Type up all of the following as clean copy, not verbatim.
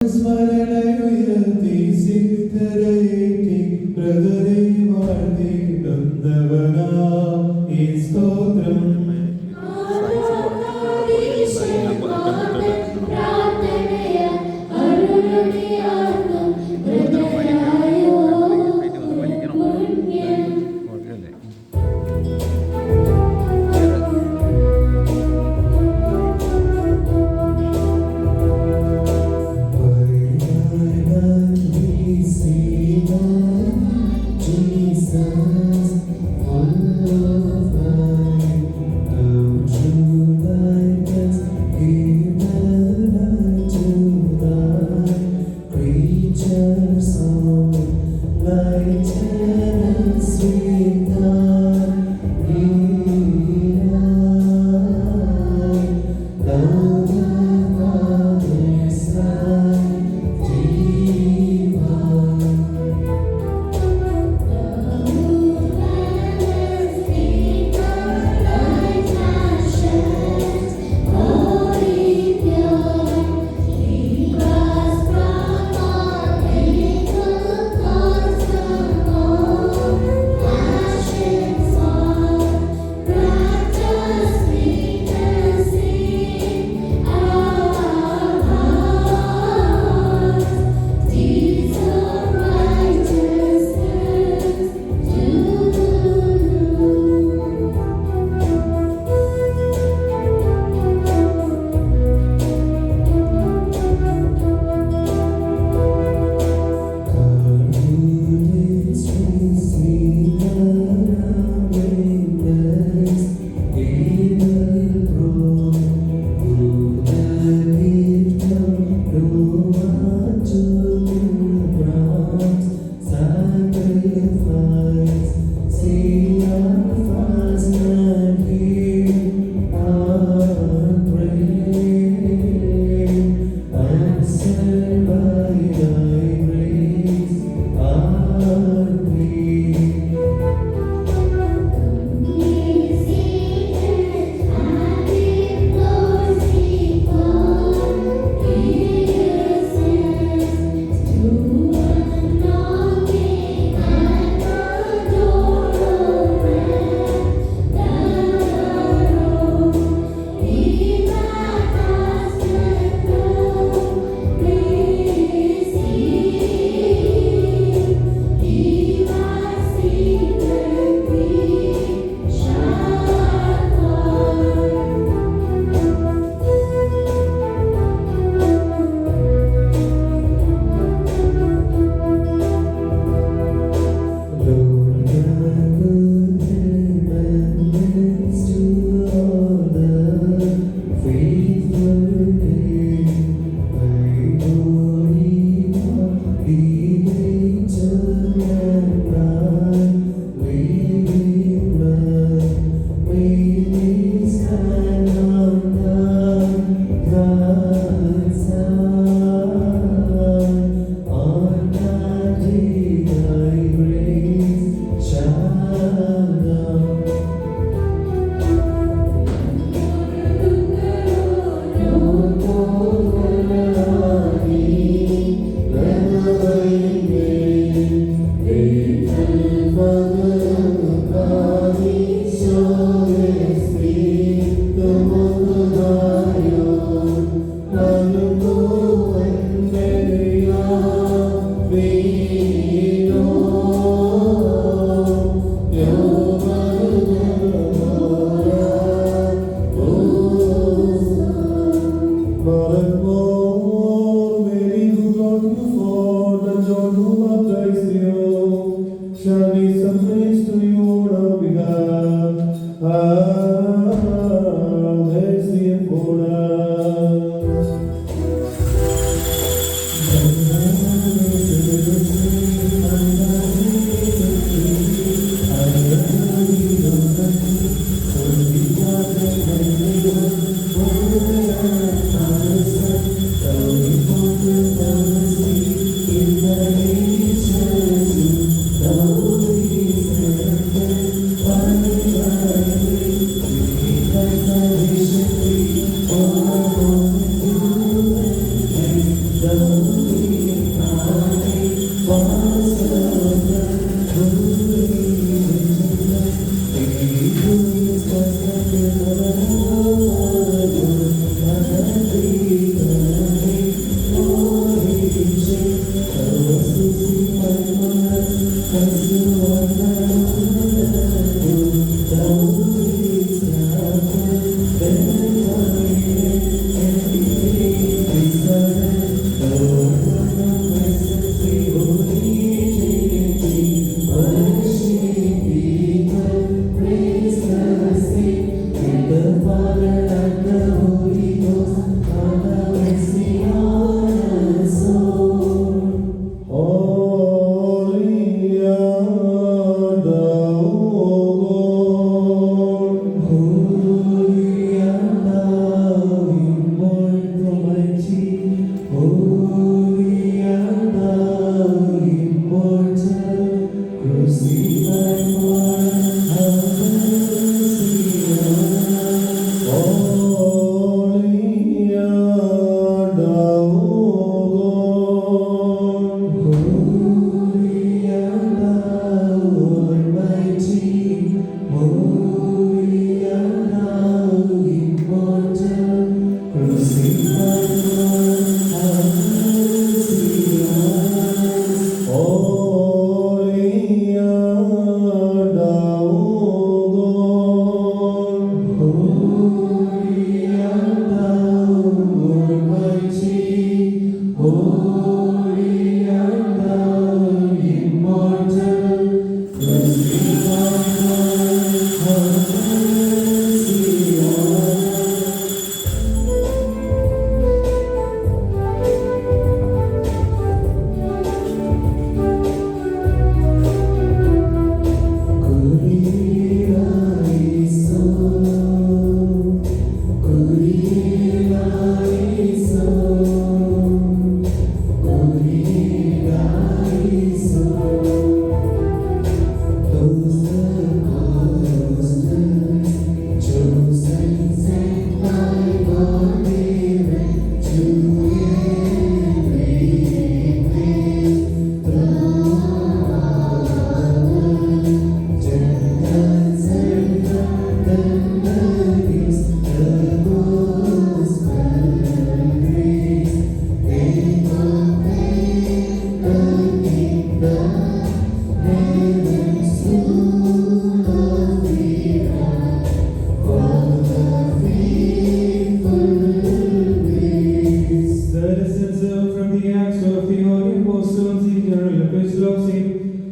സ്മരണയുയർത്തി സിദ്ധരയേറ്റി പ്രകൃതി വാഴ്ത്തിടുന്നവനാ ഈ സ്തോത്രം.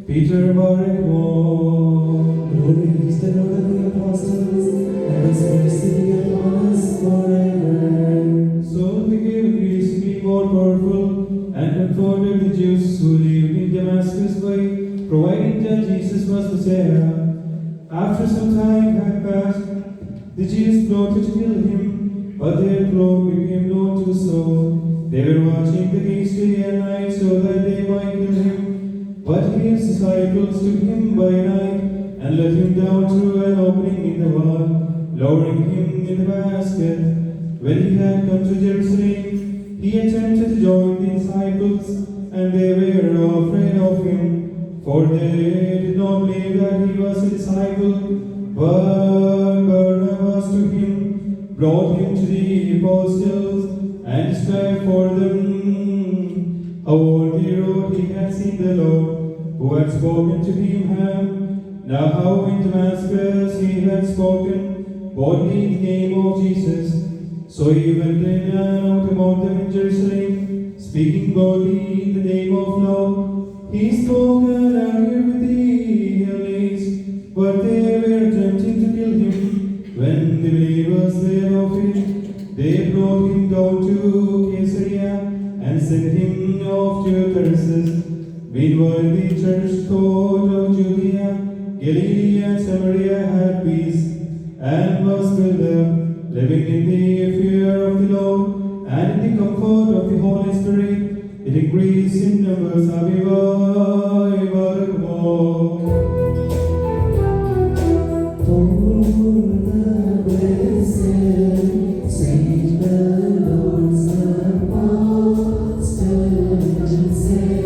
Peter Barakmo. Glory is the Lord of the apostles, and his mercy upon us forever. So he gave grace to be more powerful and comforted the Jews who lived in Damascus by providing that Jesus was Messiah. After some time had passed, the Jews plotted to kill him, but their plot became known to Saul. They were watching the gates day and night so that they might kill him. But his disciples took him by night and let him down through an opening in the wall, lowering him in the basket. When he had come to Jerusalem, he attempted to join the disciples, and they were afraid of him, for they did not believe that he was a disciple. But Barnabas took him, brought him to the apostles, and described for them how on the road he had seen the Lord, who had spoken to him, now how in Damascus he had spoken boldly in the name of Jesus. So he went in and out among them in Jerusalem, speaking boldly in the name of Lord. He spoke and argued with the enemies, but they were attempting to kill him. When the believers heard of it, they brought him down to Caesarea and sent him off to Tarsus. Meanwhile, the church throughout of Judea, Galilee, and Samaria had peace, and was filled up, living in the fear of the Lord, and in the comfort of the Holy Spirit. It increased in numbers. Aviva Ibaragmo. For the blessed Saint, the Lord's apostle, say,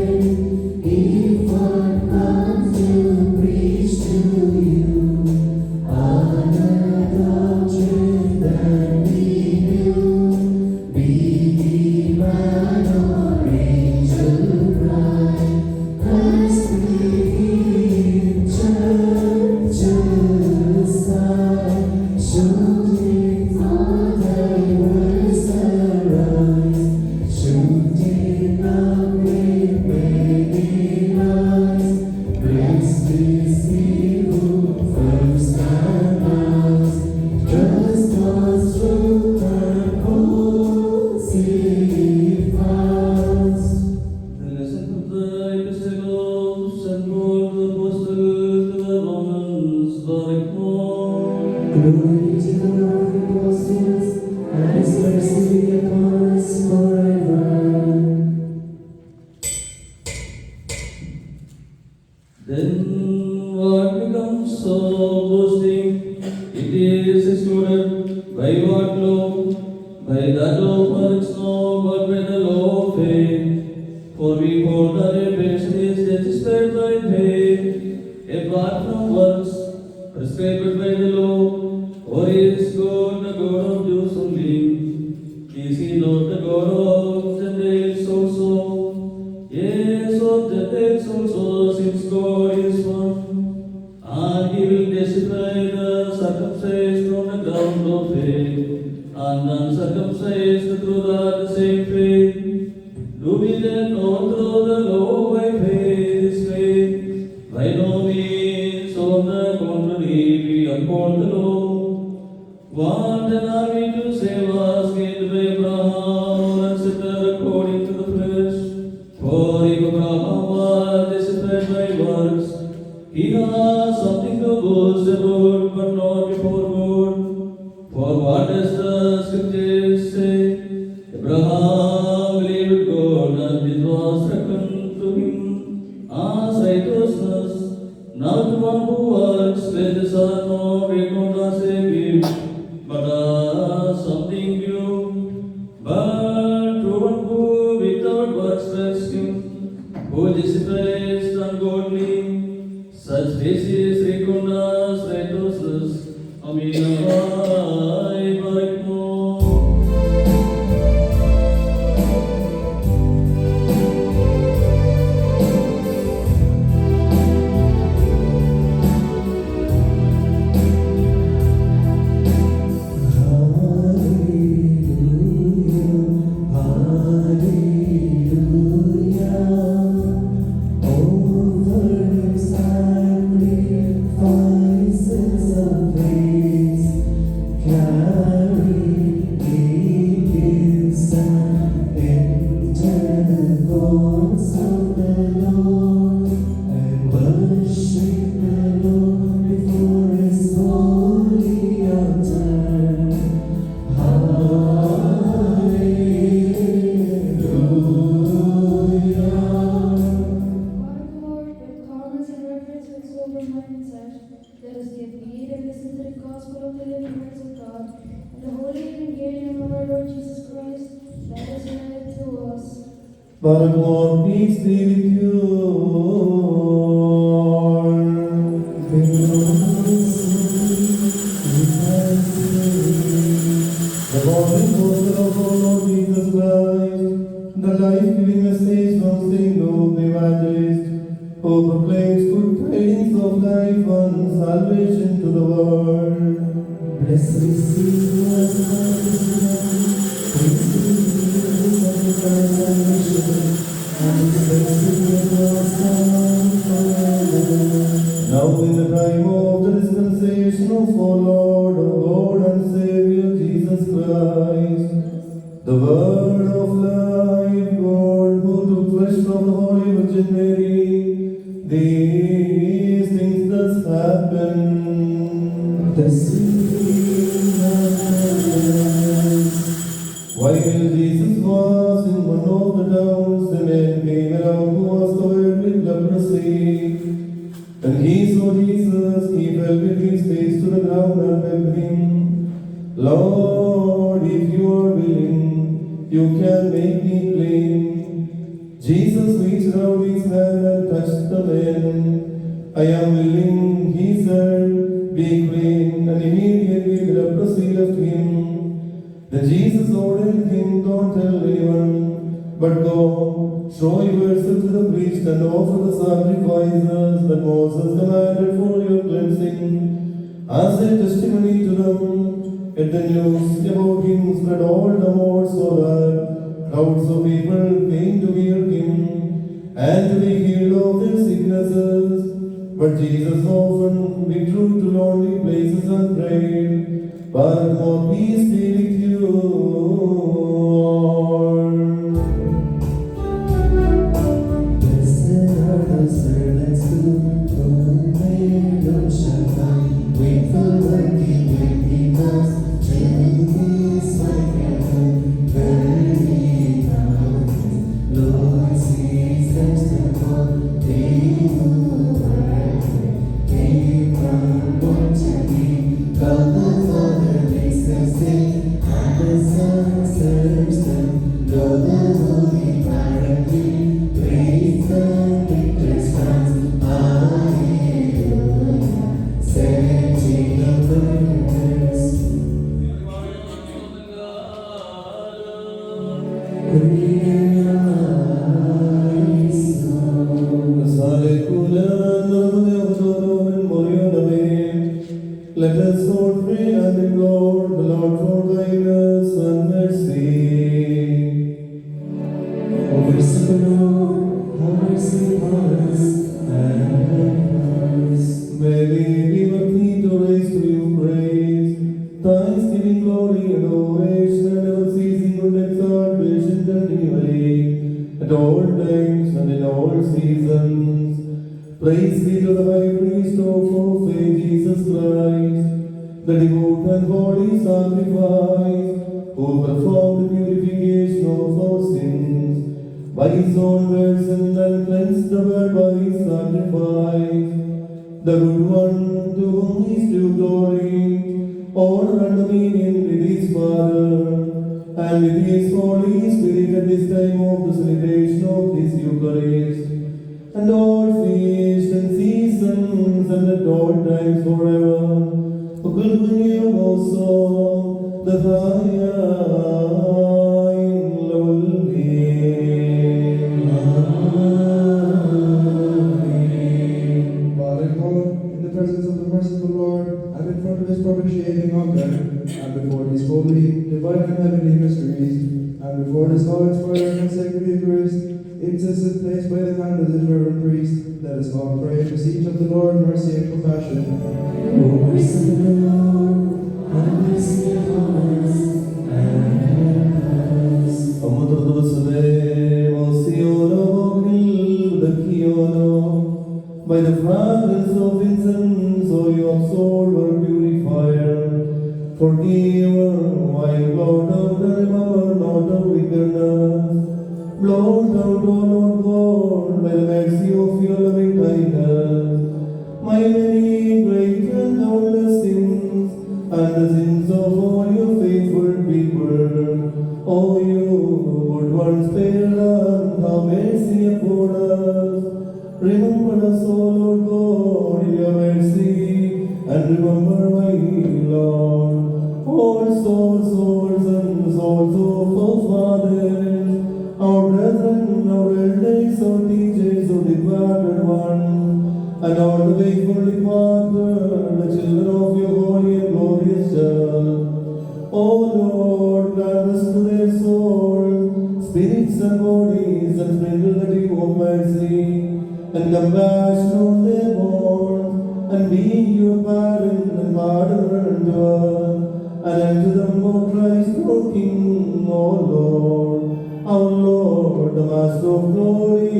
Then what becomes of boasting? It is excluded by what law? By that law works no, but by the law of faith. For we hold that a person is justified by faith, apart from works prescribed by the law. Or is God the God of Jews only? Is he not the God of Gentiles also? Yes, of Gentiles also, since God is one. And he will justify the circumcised on the ground of faith, and uncircumcised through the same faith. Do we then know through the law by faith is faith? By no means, on the contrary, we uphold the law. What then are we to say was gained by Abraham, accepted according to the flesh? For if Abraham was justified by works, he has something to boast about, but not before God. For what does the scripture say? Abraham believed God, and it was reckoned to him as righteousness. Now to one who works, wages are not reckoned as a gift, but as something due. But to one who without works works him, who justifies the ungodly, such faith is reckoned as righteousness. Amen. Let us give heed and listen to the gospel of the living words of God and the holy evangelium of our Lord Jesus Christ that is read to us. But Lord, peace be with you all. Bring your hearts the Holy Gospel of our Lord Jesus Christ, the life-giving message from Saint Luke the Evangelist, who proclaims good tidings of life and salvation to the world. Blessed is he who has come to praise to you, sacrifice salvation, and his blessing was down forever. Now in the time of the dispensation of our Lord, our God and Savior Jesus Christ, the Word of life, God, who took flesh from the Holy Virgin Mary, these things thus happen. The seed happens. While Jesus was in one of the towns, the man came around who was covered with leprosy. When he saw Jesus, he fell with his face to the ground and begged him, Lord, if you are willing, you can make me clean. Jesus reached out his hand and touched the man. I am willing, he said, be clean. And immediately the leprosy left him. Then Jesus ordered him, don't tell anyone, but go, show yourself to the priest and offer the sacrifices that Moses commanded for your cleansing, as a testimony to them. And the news about him spread all the more so that crowds of people came to hear him and to be healed of their sicknesses. But Jesus often withdrew to lonely places and prayed, but more peace be with you all. Blessed are the servants whom they shall find. Wait for working when he comes. Truth is my heaven, very mountain. Lord sees them step on, they who are times and in all seasons. Praise be to the high priest of our faith, Jesus Christ, the devout and holy sacrifice, who performed the purification of our sins by his own person and cleansed the world by his sacrifice. The good one, to whom is due glory, honor and dominion with his Father, and with his Holy Spirit at this time of the celebration of this Eucharist, and all feasts and seasons and at all times forever. Kulvaniya also the In the presence of the merciful Lord, and in front of his propitiating altar, and before his holy, divine, and heavenly mysteries, and before his all inspiring and sacred Eucharist, incessant placed by the hand of the reverend priest, let us all pray and beseech of the Lord mercy and compassion. By the fragrance of incense, O you absolve our purifier, forgive our while blot out and remember not our wickedness. Blot out, O Lord God, by the mercy of your loving kindness, my many great and countless sins, and the sins of all your faithful people. O you good one, spare us, have mercy upon us. Remember us, O Lord God, in your mercy, and remember, my Lord, all souls and souls of our fathers, our brethren, our elders, our teachers, our departed ones, and all the faithful departed, the children of your holy and glorious church. O Lord, grant us to their souls, spirits and bodies, and sprinkle the dew of mercy and compassion on their bones, and be your pardon and pardon unto us, and unto them, O Christ, O King, O Lord, our Lord, the Master of glory.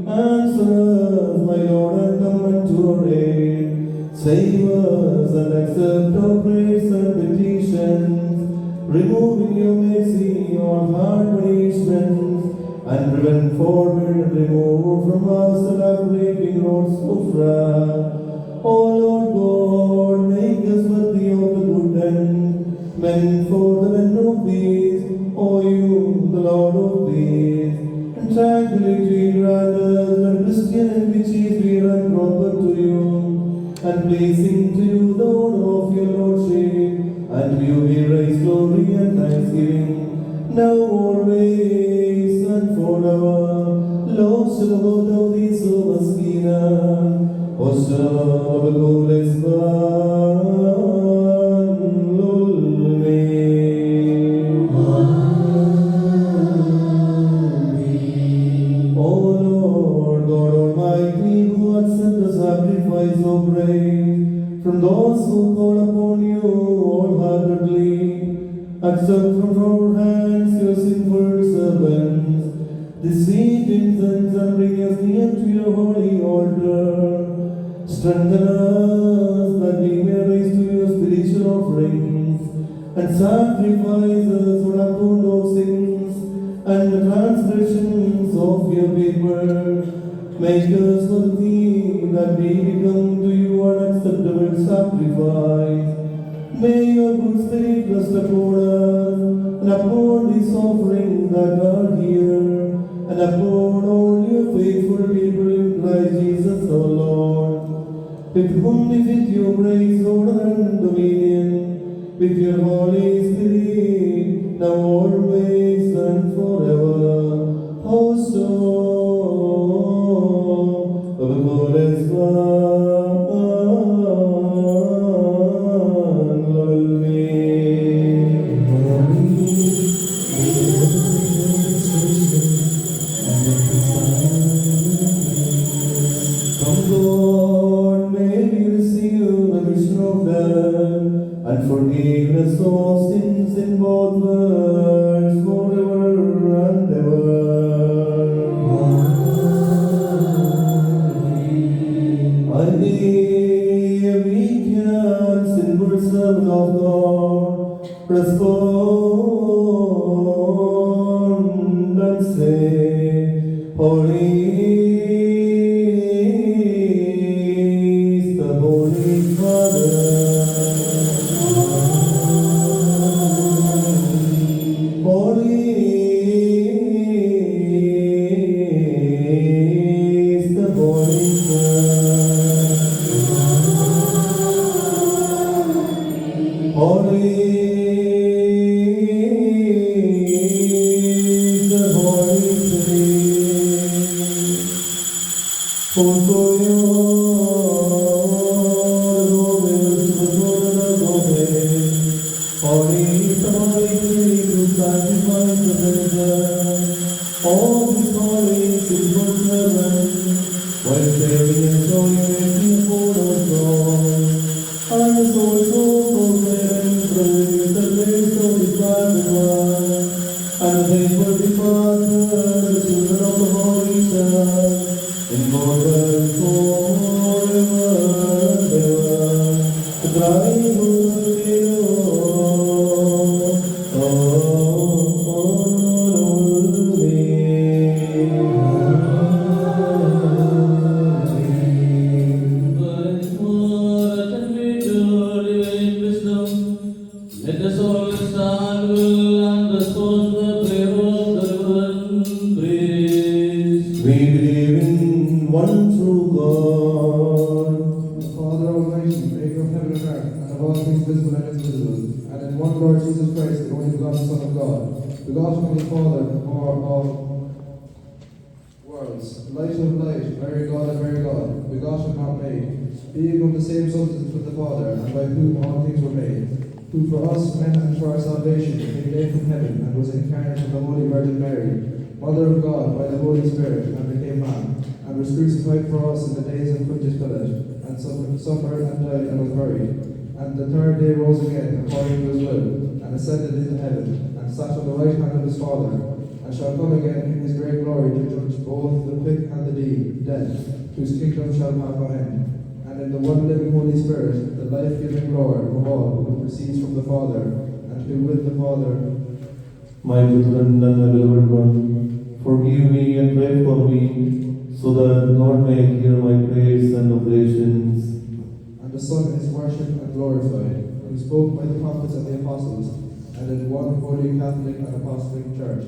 Answer us, my Lord, and come unto our aid. Save us and accept our prayers and petitions. Remove in your mercy all hard punishments, and prevent forward and remove from us the aggravating roads of wrath. O Lord God, make us worthy of the good end meant for the men of peace. O you, the Lord of peace, and tranquility grant us that Christian and which is real and proper to you, and pleasing to you the honor of your Lordship, and to you we raise glory and thanksgiving, now always and forever. Lord, Shalom, Odis, O Maskina, Oshalom, Abakules, Ban, Lulme. O Lord, God Almighty, who accept the sacrifice of praise from those who call upon you wholeheartedly, accept from our hands your sinful servants, this sweet incense, and bring us near to your holy altar. Strengthen us that we may raise to your spiritual offerings and sacrifices on account of sins and the transgressions of your people. Make us worthy that we become to you an acceptable sacrifice. May your good spirit rest upon us, and upon these offerings that are here, and upon all your faithful people in Christ Jesus our Lord, with whom we with your grace, honor, and dominion, with your Holy Spirit, now always and forever. Also, of the glorious and forgive us all sins in both words forever and ever. Holy is the Holy Father. Holy is the Holy Son. Holy is the Holy Spirit. Holy is the Holy Spirit who sanctifies the sinner. All these callings in good heaven, while sharing and showing making full of joy. And the soul proclaim and praise the grace of His Father, and the faithful departed, the children of the Holy Son, in God and forever and ever. Crying, Let us all stand will and respond to the prayer of the reverend priest. we believe in one true God. The Father Almighty, maker of heaven and earth, and of all things visible and invisible, and in one Lord Jesus Christ, the only begotten Son of God, begotten of the Father before all worlds, light of light, very God of very God, begotten not made, being of the same substance with the Father, and by whom all things were made, who for us men and for our salvation came down from heaven, and was incarnate of the Holy Virgin Mary, Mother of God, by the Holy Spirit, and became man, and was crucified for us in the days of Pontius Pilate, and suffered and died and was buried, and the third day rose again according to his will, and ascended into heaven, and sat on the right hand of his Father, and shall come again in his great glory to judge both the quick and the dead, whose kingdom shall have no end. And in the one living Holy Spirit, the life-giving Lord of all, who proceeds from the Father, and who with the Father. My brethren and my beloved one, forgive me and pray for me, so that God may hear my prayers and oblations. And the Son is worshipped and glorified, who spoke by the prophets and the apostles, and in one holy Catholic and Apostolic Church.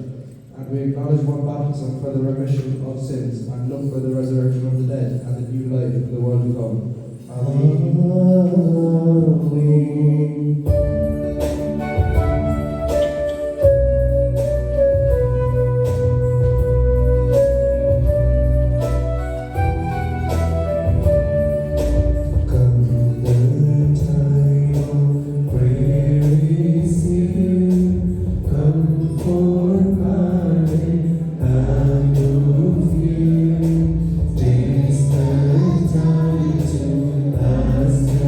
And we acknowledge one baptism for the remission of sins, and look for the resurrection of the dead, and the new life of the world to come. Amen. Amen. Come the time of prayer is here. Come for pardon and no fear. This the time to ask.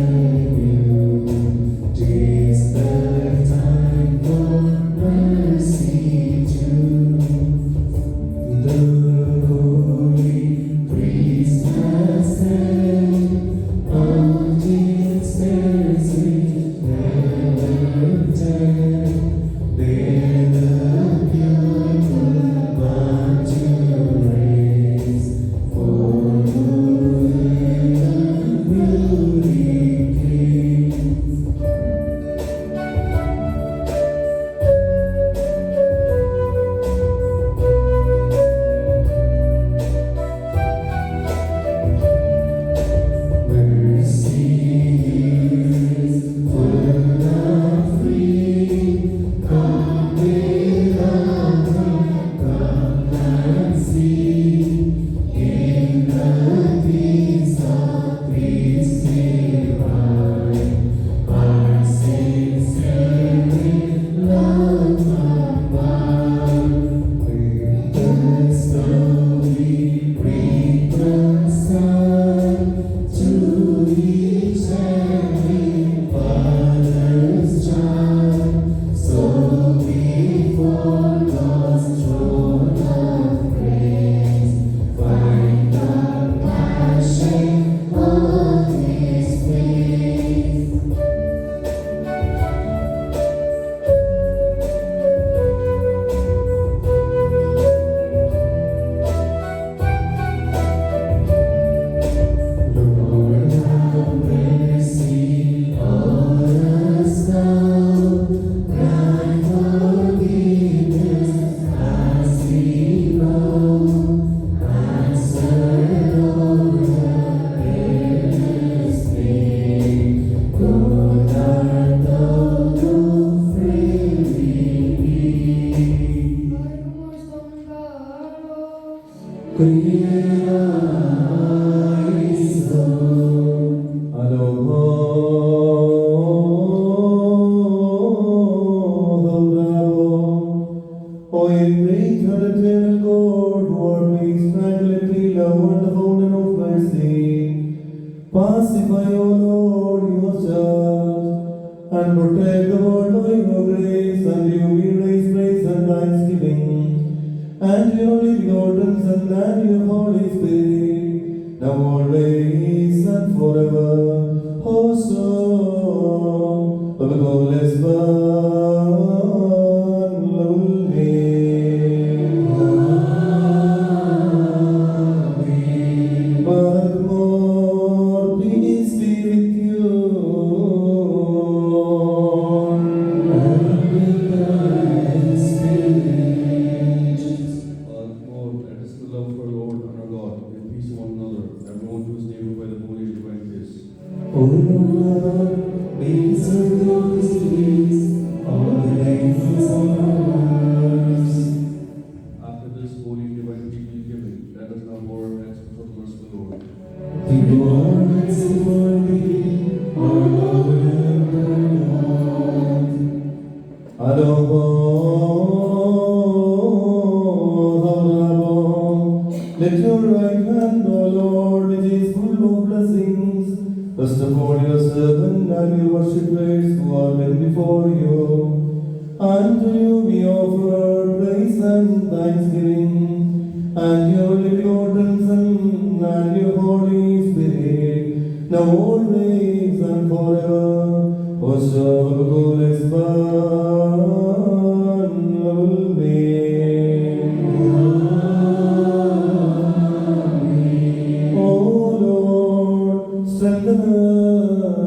O ye great and eternal God, who are pleased tranquility, love, and the fountain of mercy, pacify, O Lord, your church, and protect the world by your grace, and you will raise praise and thanksgiving, and your only begotten Son, and your Holy Spirit, now always and forever. Also, of the glorious Let your right hand, O Lord, which is full of blessings, rest upon your servant and your worshippers who are bent before you. And to you we offer praise and thanksgiving, and your begotten Son and your Holy Spirit, now always and forever.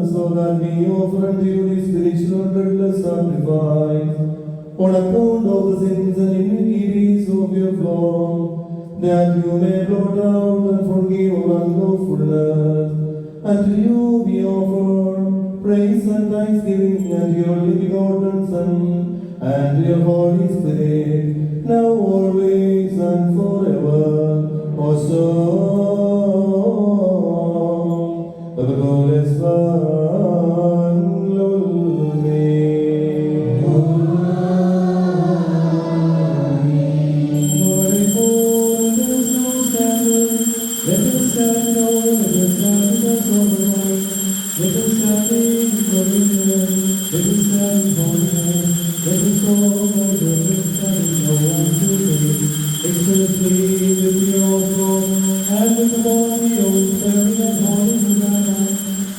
So that we offer unto you this spiritual and bloodless sacrifice, on account of the sins and iniquities of your flock, that you may blot out and forgive our unlawfulness. And to you we offer praise and thanksgiving, and your only begotten Son, and your Holy Spirit, now always and forever. Also, of the glorious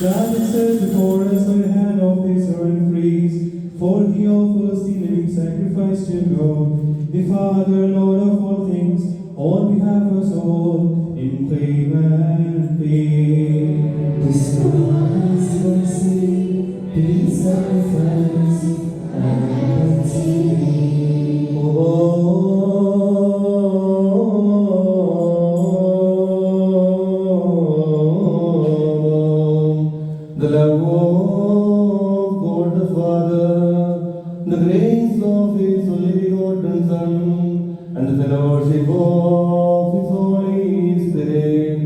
God is set before us by the hand of the sovereign priest, for he offers the living sacrifice to God, the Father, Lord of all things, on behalf of us all, in claim and faith. This Christ mercy, peace, sacrifice, and mercy. The love of God the Father, the grace of His only begotten Son, and the fellowship of His Holy Spirit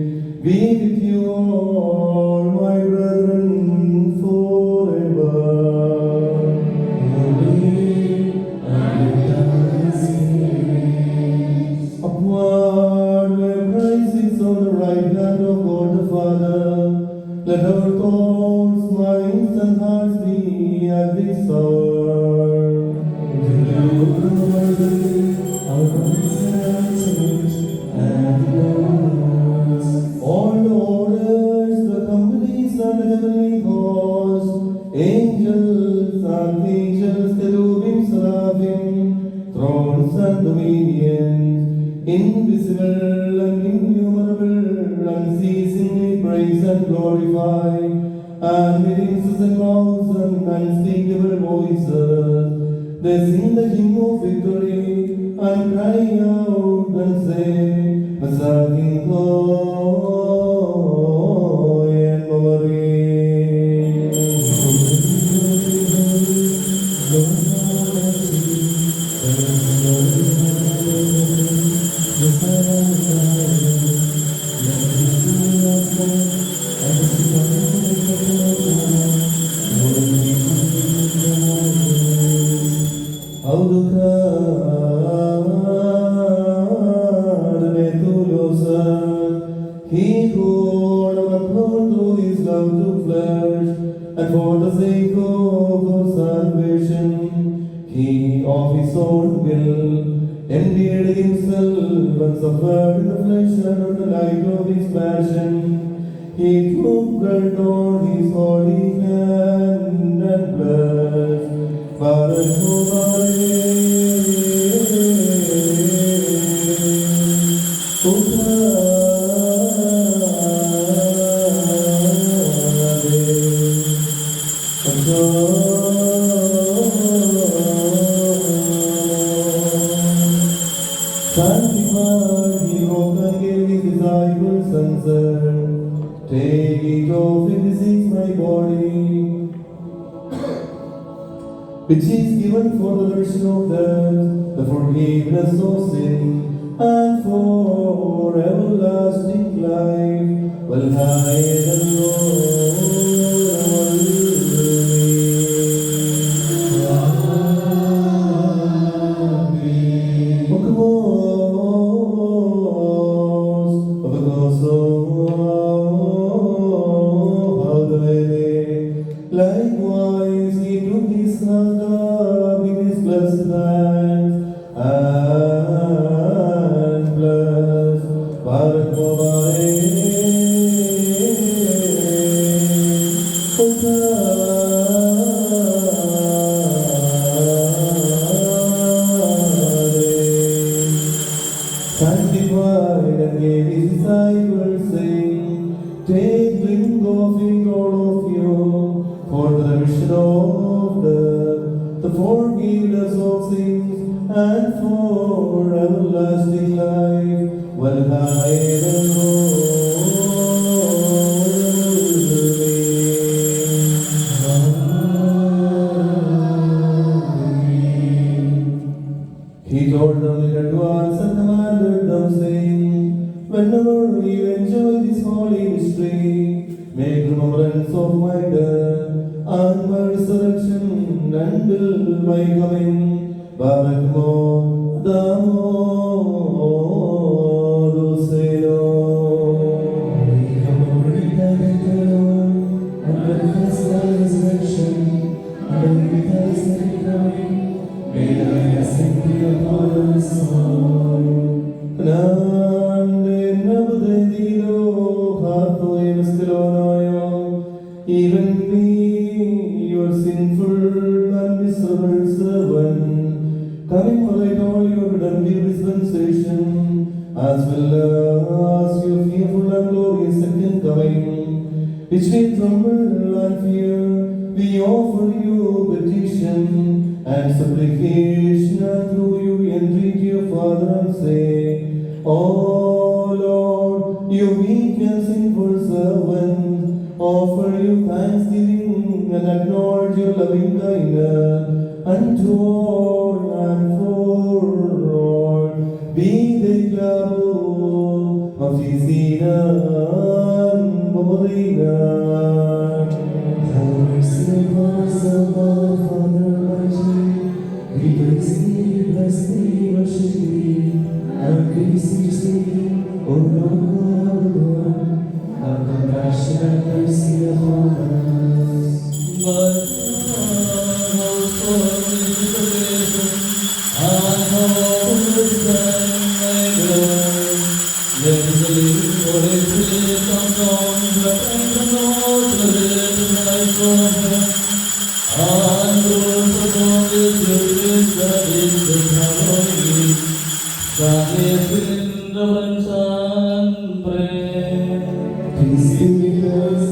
be with you all, my brethren, forever. Upward where Christ sits on the right hand of God the Father, let our thoughts, minds, and hearts be at this hour. All the orders, the companies, and the heavenly hosts, angels, archangels, cherubim, seraphim, thrones and dominions, invisible and innumerable, unceasingly praise and glorify, and with incessant mouths and unspeakable voices, they sing the hymn of victory and cry out and say, Masakin and Marie. He who on our throne through his love to flesh, and for the sake of our salvation, he of his own will emptied himself and suffered in the flesh and on the light of his passion. He took bread on his holy hand and blessed, Barak Sanctify, he broke and gave his disciples and said, take it off, this is my body, which is given for the remission of death, the forgiveness of sin, and for everlasting life. Well, high the Lord. Likewise, he took his hand up in his blessed hands and blessed. Barak sanctified and gave his disciples, saying, take, drink of it, all of you, for the remission of the forgiveness of sins, and for everlasting life. Well, high the Lord. He told them in advance and commanded them, saying, whenever you enjoy this holy mystery, make remembrance of my death and my resurrection until my coming. Barak mo damo dulcero. We come repent the Lord and manifest thy resurrection, and we thanks thy coming. May thy blessing be upon us all. Even me, your sinful and miserable servant, coming for thy all your redemptive dispensation, as well as your fearful and glorious second coming, which we tremble and fear, we offer you petition and supplication, and through you entreat your Father and say, O Lord, your weak and sinful servant, offer you thanksgiving and acknowledge your loving kindness unto all and for all. Be the glabo of Isina and Morina. Have mercy upon us, O God, Father Almighty. We praise thee, we bless thee, worship thee, and praise thee, O Lord God of the world. Have compassion and mercy upon us. But Peace be with us,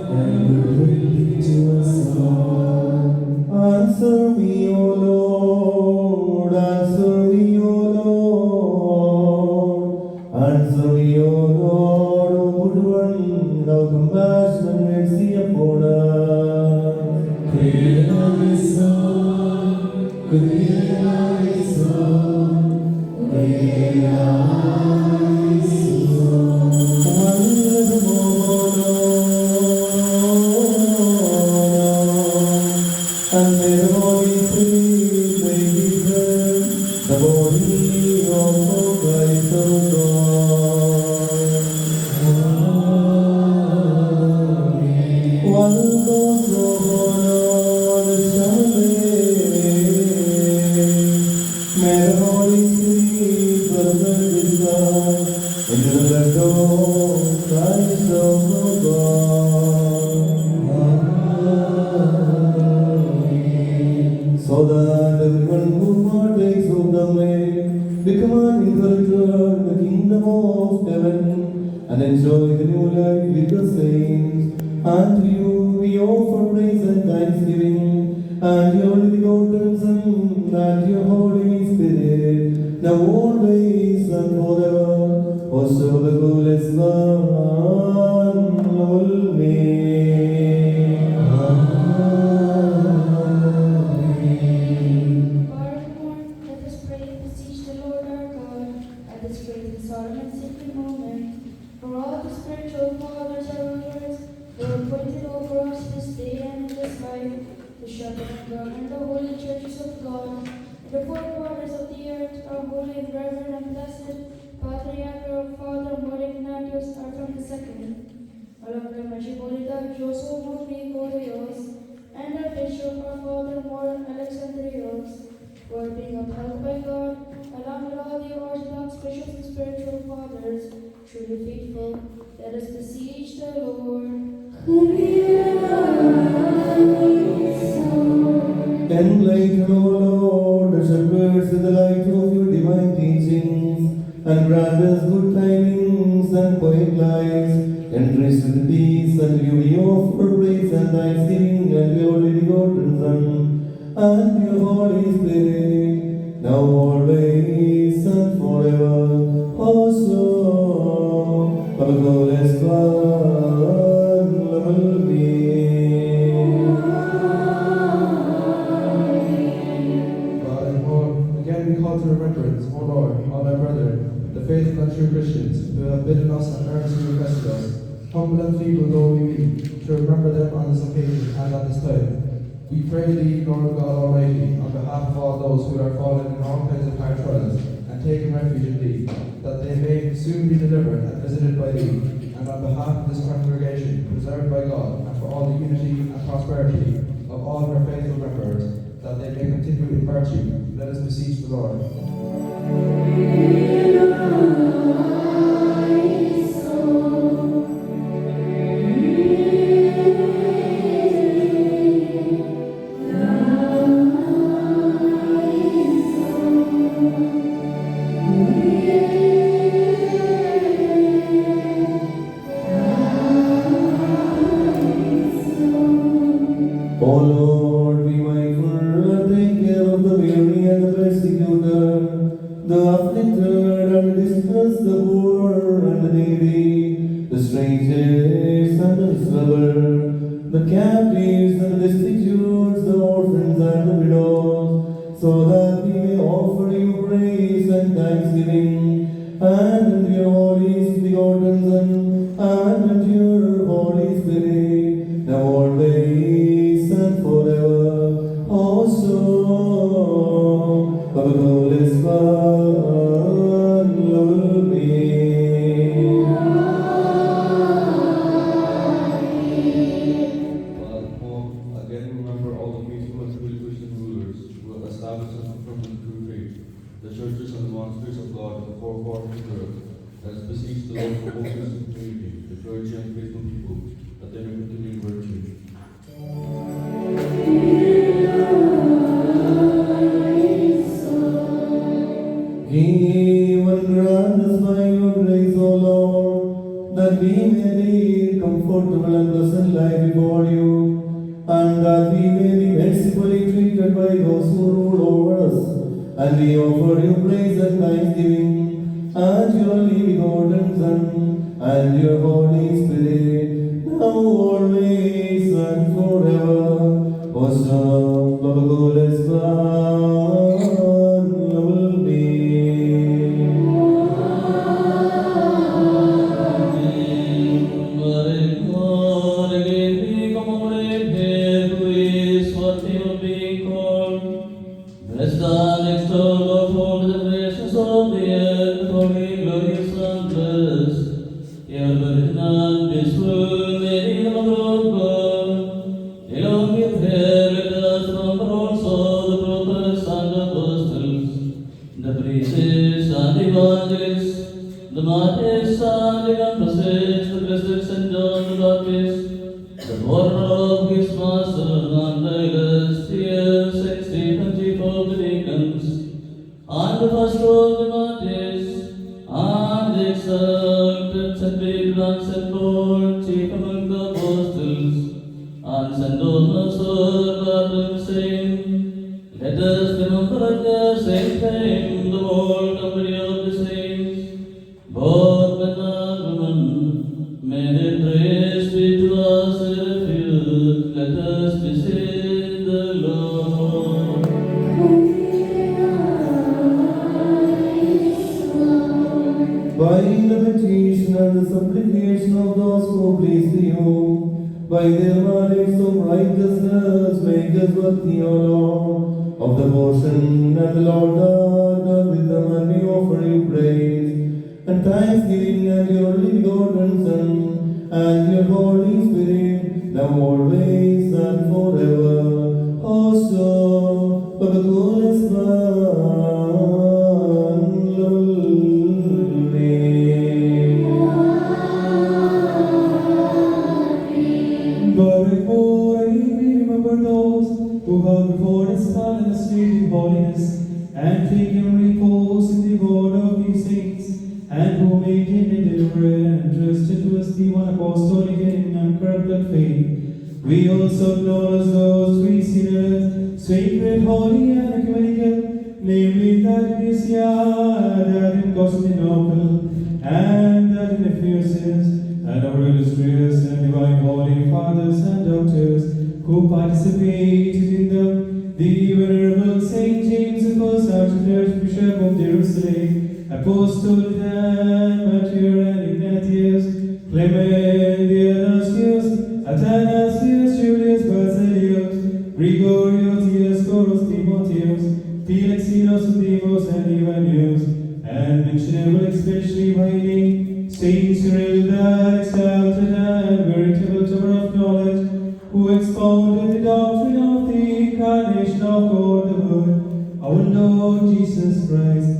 and goodwill be to us all. Answer me, O Lord, answer me, O Lord, answer me, O Lord, O good one, have compassion and mercy upon us. Great is God, great is God, great is God. And may the Holy Spirit make it the body of Christ our God. So that everyone who partakes of the way become an encourager in the kingdom of heaven and enjoy the new life with the saints. And to you we offer praise and thanksgiving, and your only begotten Son, and your Holy Spirit, now always and forever, also the coolest one, Furthermore, let us pray and beseech the Lord our God at this great and solemn and sacred moment for all the spiritual fathers and rulers who are appointed over us this day and in this life to shepherd and govern the holy churches of God and the four quarters of the earth, our holy and reverend and blessed Patriarch our Father More Ignatius Arkham II, along with Metropolitan Joseph Mokri and our Bishop our Father More Alexandrios, who are being upheld by God, along with all the Orthodox bishops and spiritual fathers, truly faithful, let us beseech the Lord. Enlighten, O Lord, the shepherds with the light of your divine teachings, and grant us good tidings and quiet lives, enrich with peace and beauty of our praise and thanksgiving, and your only begotten Son, and your Holy Spirit, now always and forever, also, of the glorious one, will be. Again we call to remembrance, O Lord, all our brethren, the faithful and true Christians, who have bidden us and earnestly requested us, humble and feeble though we be, to remember them on this occasion and at this time. We pray thee, Lord God Almighty, on behalf of all those who are fallen in all kinds of hard trials, and taken refuge in thee, that they may soon be delivered and visited by thee, and on behalf of this congregation, preserved by God, and for all the unity and prosperity of all her faithful members, that they may continue in virtue, let us beseech the Lord. O Lord, be mindful and take care of the weary and the persecuted, the afflicted and distressed, the poor and the needy, the strangers and the miserable, the captives and the destitute, the orphans and the widows, so that we may offer you praise and thanksgiving, and in your holy begotten Son, and in your Holy Spirit, now always and forever, also, of the glorious one, will be. Again, remember all the faithful and truly Christian rulers who have established and confirmed the true faith, the churches and the monasteries of God in the four quarters of the earth. Let us beseech the Lord for whole Christian community, the clergy and faithful people, that they may continue in virtue. Give and grant us by your grace, O Lord, that we may lead comfortable and pleasant life before you, and that we may be mercifully treated by those who rule over us, and we offer you praise and thanksgiving, and your only begotten Son, and your Holy Spirit, now always and forever, also, of the glorious one, will be. Blessed and extolled of all the graces of the earth, holy, glorious, and blessed. Your virgin and this world, Mary, Mother of God, standing and presage the blessed St. John the Baptist, the warner of his master, and the illustrious St. Stephen, chief of the deacons, and the first of the martyrs, and the exalted St. Peter and St. Paul, chief among the apostles, and St. Thomas, our patron saint. Let us remember at the same time the whole company of the saints, both men and women. May their praise be to us a refuge. Let us beseech the Lord. By the meditation and the supplication of those who please you, by their marks of righteousness, make us worthy, O Lord, of the portion and the Lord God with them, and we offer you praise and thanksgiving and your living begotten Son and your Holy Spirit, now always and forever. Also, for the coolest But before we remember those who have before us fallen asleep in holiness, and taken repose in the word of these saints, and who maintained and delivered and entrusted to us the one apostolic and uncorrupted faith, we also acknowledge those three sinners, sacred, holy, and ecumenical, namely that in Asia, that in Constantinople, and that in Ephesus, and our illustrious and divine holy fathers and doctors who participated in them, the Venerable Saint James, the first Archbishop of Jerusalem, Apostle Dan, Matthew, and Ignatius, Clement, Dionysius, Athanasius, Julius, Basilius, Gregorio, Dioscorus, Timotheus, Felix, Dimos, and Ivanius, and mentionable especially by name, Saint Cyril, that exalted and veritable tower of knowledge, who expounded the doctrine of the incarnation of God the Word, our Lord Jesus Christ,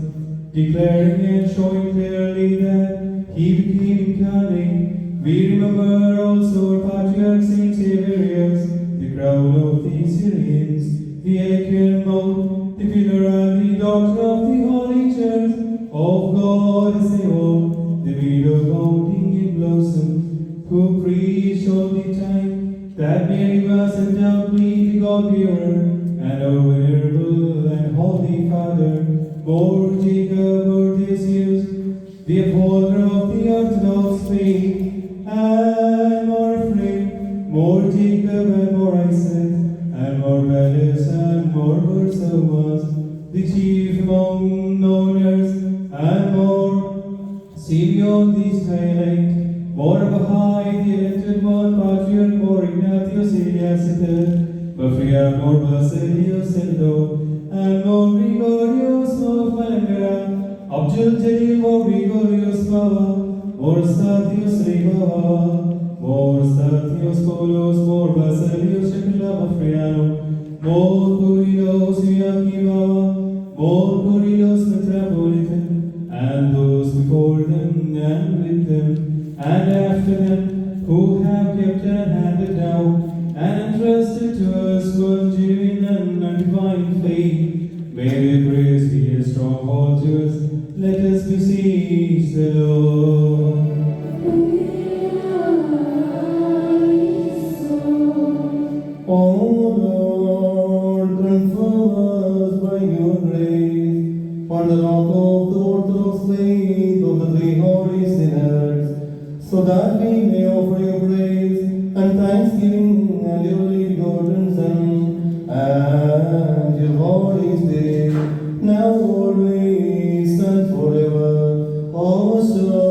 declaring and showing clearly that He became incarnate. We remember also our patriarch Saint Severius, the crown of the Syrians, the eloquent mouth, the pillar and the doctor of the Holy Church of God as they walk, the widow abounding in blossom, who preached all the time that Mary was undoubtedly the God-bearer, and our venerable and holy Father, more Jacob Ortesius, the upholder of the Orthodox faith, and more Ephraim, more Jacob and more Isaac, and more Belus and more Barsabbas, the chief among mourners, and more Simeon the Stylite, more Abahai, the elected one, Patriarch, more Ignatius, Eliasiter, Mafria, more Basilius, Endo, and more Gregorius, more Malangara, Abdul Jalil, more Gregorius, Baba, more Statius, Rebaba, more Statius, Paulus, more Basilius, Shekela, Mafriano, more Curilos, Iakima, more Curilos, Metropolitan, and those before them and with them and after them, who have kept and handed down and entrusted to us one genuine and divine faith. May their praise be a stronghold to us. Let us beseech the Lord. O Lord, confirm us by your grace, on the rock of the Orthodox faith of the three holy sinners, so that we may offer you praise and thanksgiving and your living begotten Son and your Holy Spirit, now always and forever. Also,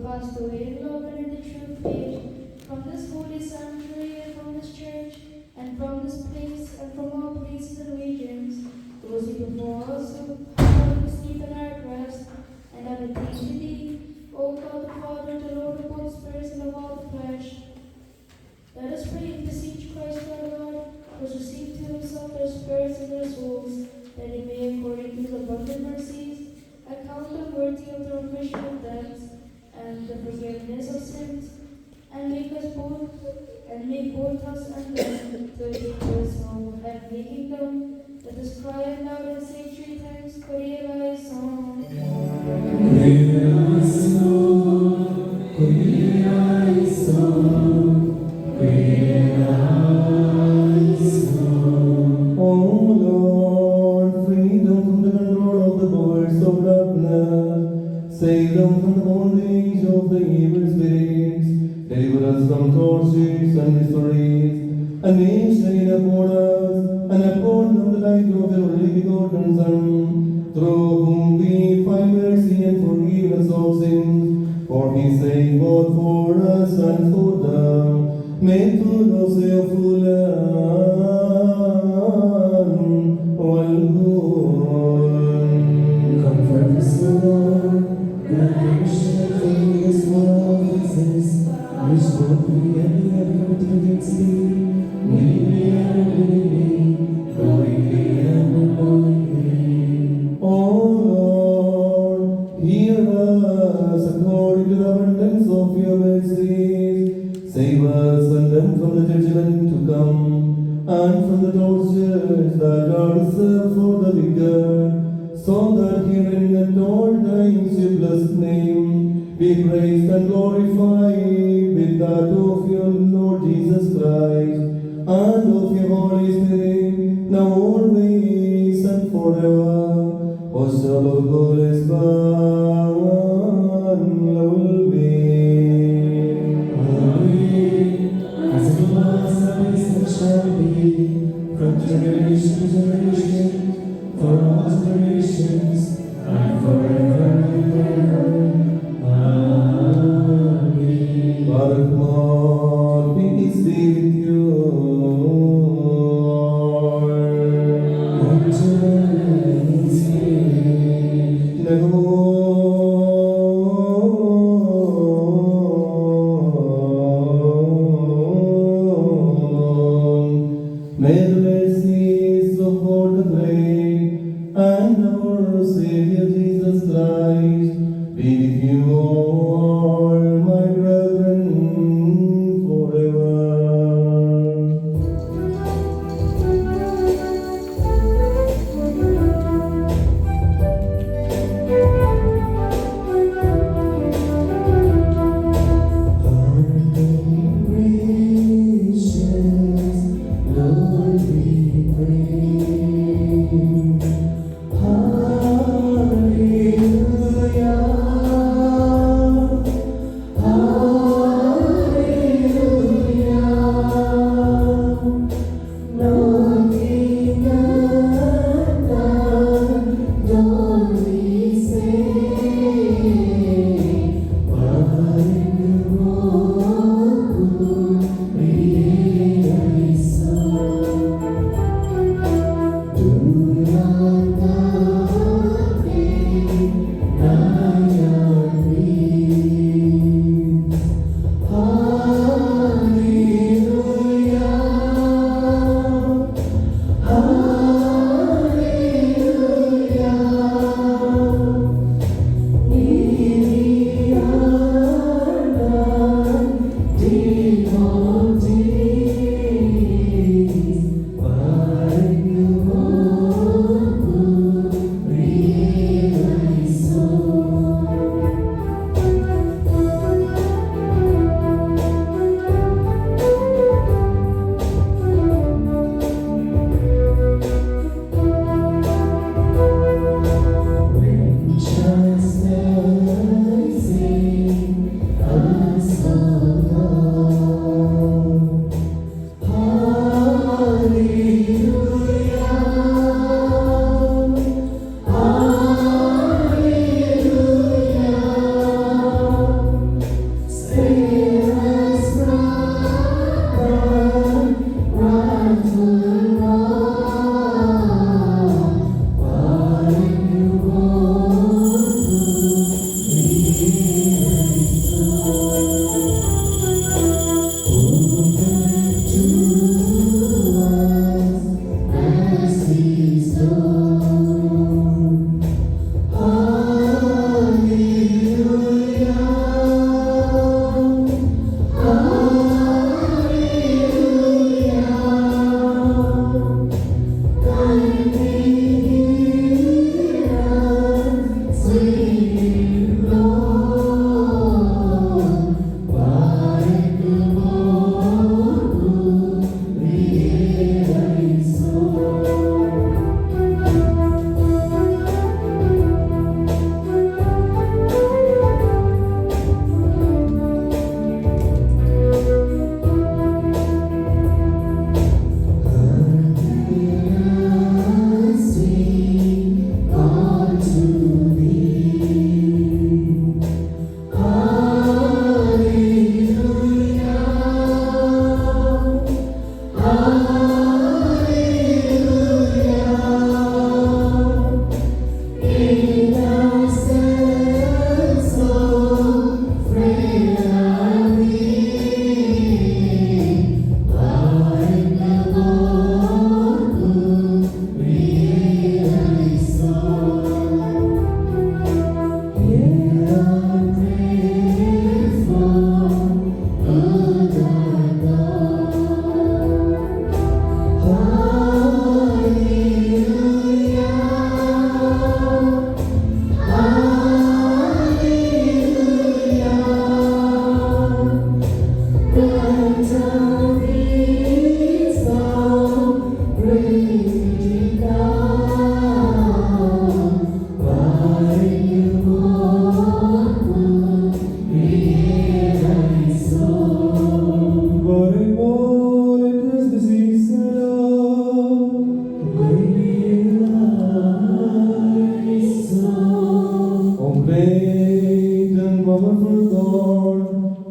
passed away in love and in the true faith, from this holy sanctuary and from this church, and from this place, and from all places and regions, those who before us who have received an rest, and have attained to thee, O God the Father spirits in their souls, that he may, according to the abundant mercies, account them worthy of the remission of debts and the forgiveness of sins, and make both us and them to attain to his home of heavenly kingdom. Let us cry aloud and say 3 times, Kyrie eleison. O Lord, free them from the control of the powers of darkness, save them from the bondage of the evil spirits, deliver us from tortures and miseries, and may shine upon us, and upon them the light of your only begotten Son, through whom we find mercy and forgiveness of sins, for his sake, both for us and for them, may to los Comfort us, O Lord, that we shall feel this world exists, which both we and we have come against thee, willingly and unwillingly, knowingly and unknowingly. O Lord, hear us according to the abundance of your mercies. Save us and them from the judgment to come, and from the tortures that are reserved for the wicked, so that herein at all times your blessed name be praised and glorified with that of your Lord Jesus Christ, and of your Holy Spirit, now always and forever. O Shalom, As it was, always, and shall be, from generation to generation, for all generations, and forever and ever. Amen. Baruch Lord, peace be with you. And to his spirit. May the mercies of God the great and our Savior Jesus Christ be with you all, my brethren.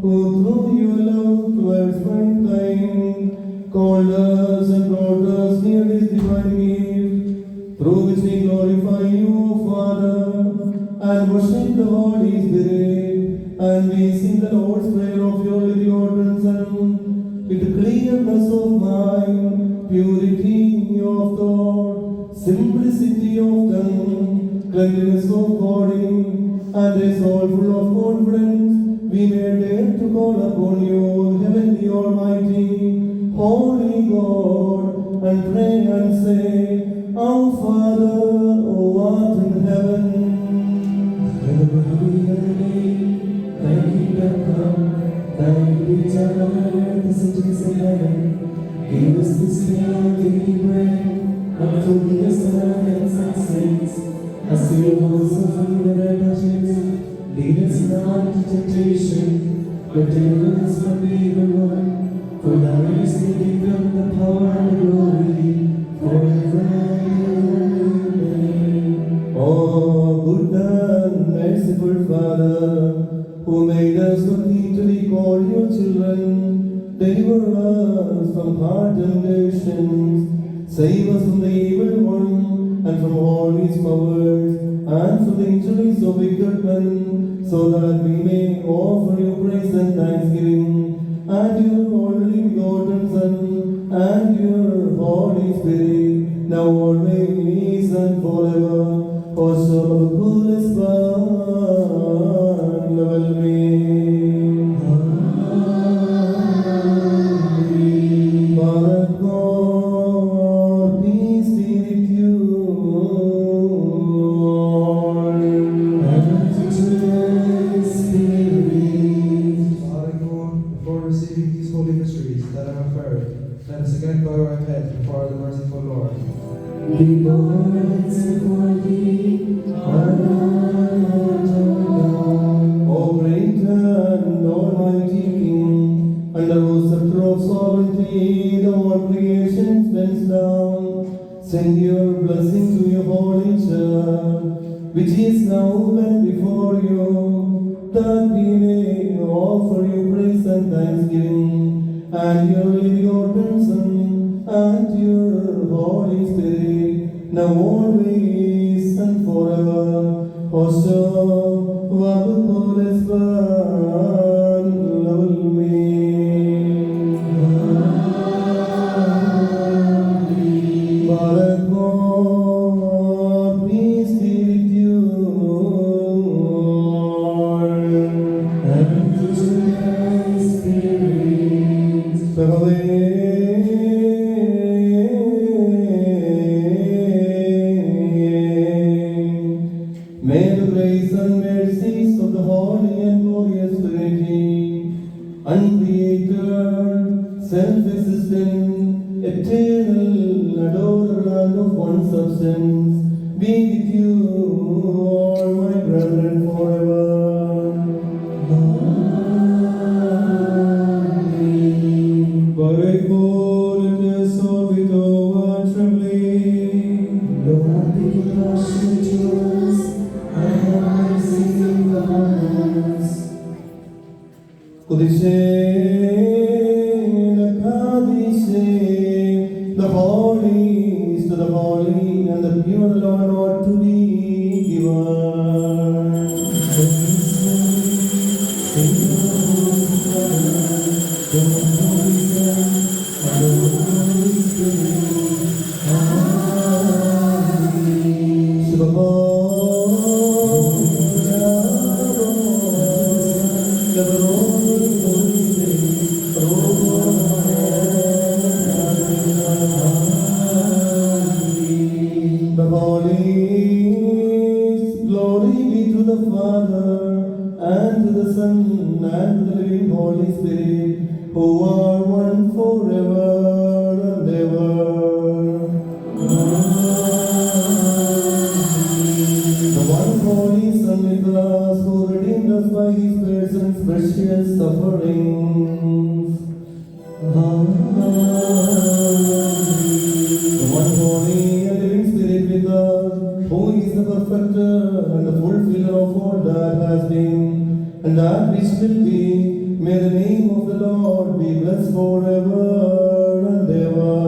who through your love towards mankind called us and brought us near this divine gift, through which we glorify you, O Father, and worship the Holy Spirit, and we sing the Lord's Prayer of your begotten Son, with clearness of mind, purity of thought, simplicity of tongue, cleanliness of body, and a soul full of confidence, we may dare to call upon you, heavenly Almighty, holy God, and pray and say, Our Father, who art in heaven, hallowed be thy name, thy kingdom come, thy will be done on earth as it is in heaven. Give us this day our daily bread, and forgive us our debts and sins, as we also forgive our debtors. Lead us not into temptation, but deliver us from the evil one. For thine is the kingdom, the power, and the glory, forever and ever. O good and merciful Father, who made us worthy to be called your children, deliver us from hard temptations, save us from the evil one, and from all his powers, and from the injuries of wicked men, so that we may offer you praise and thanksgiving, and your only begotten Son, and your Holy Spirit, now always and forever. Hoşça kules ban level me. Father God, peace be with you. And to thy spirit. Father God, before receiving these holy mysteries that are unfair, let us again bow our heads before the merciful Lord. Be born before thee, our Lord, our God. O great and almighty King, under whose scepter of sovereignty the whole creation bends down, send your blessing to your holy church, which is now bent before you, that we may offer you praise and thanksgiving, and your begotten Son, and your Holy Spirit, now always and forever. Hoşça vabıkores ban level me. Father God, peace be with you. And to thy spirit. May the grace and mercies of the Holy and Glorious Trinity, uncreated, self-existent, eternal, adorer, and of one substance, be with you, all my brethren, forever. Barek let us all with awe and trembling. Lord, be compassionate to us, and have mercy upon us. The holy is to the holy, and the pure Lord ought to be given. The holy glory be to the Father, and to the Son, and to the living Holy Spirit, who are one forever and ever. The one holy Son with us, who redeemed us by his person's precious sufferings. The one holy and living Spirit with us, who is the perfecter and the fulfiller of all that has been, and that which will be, May the name of the Lord be blessed forever and ever.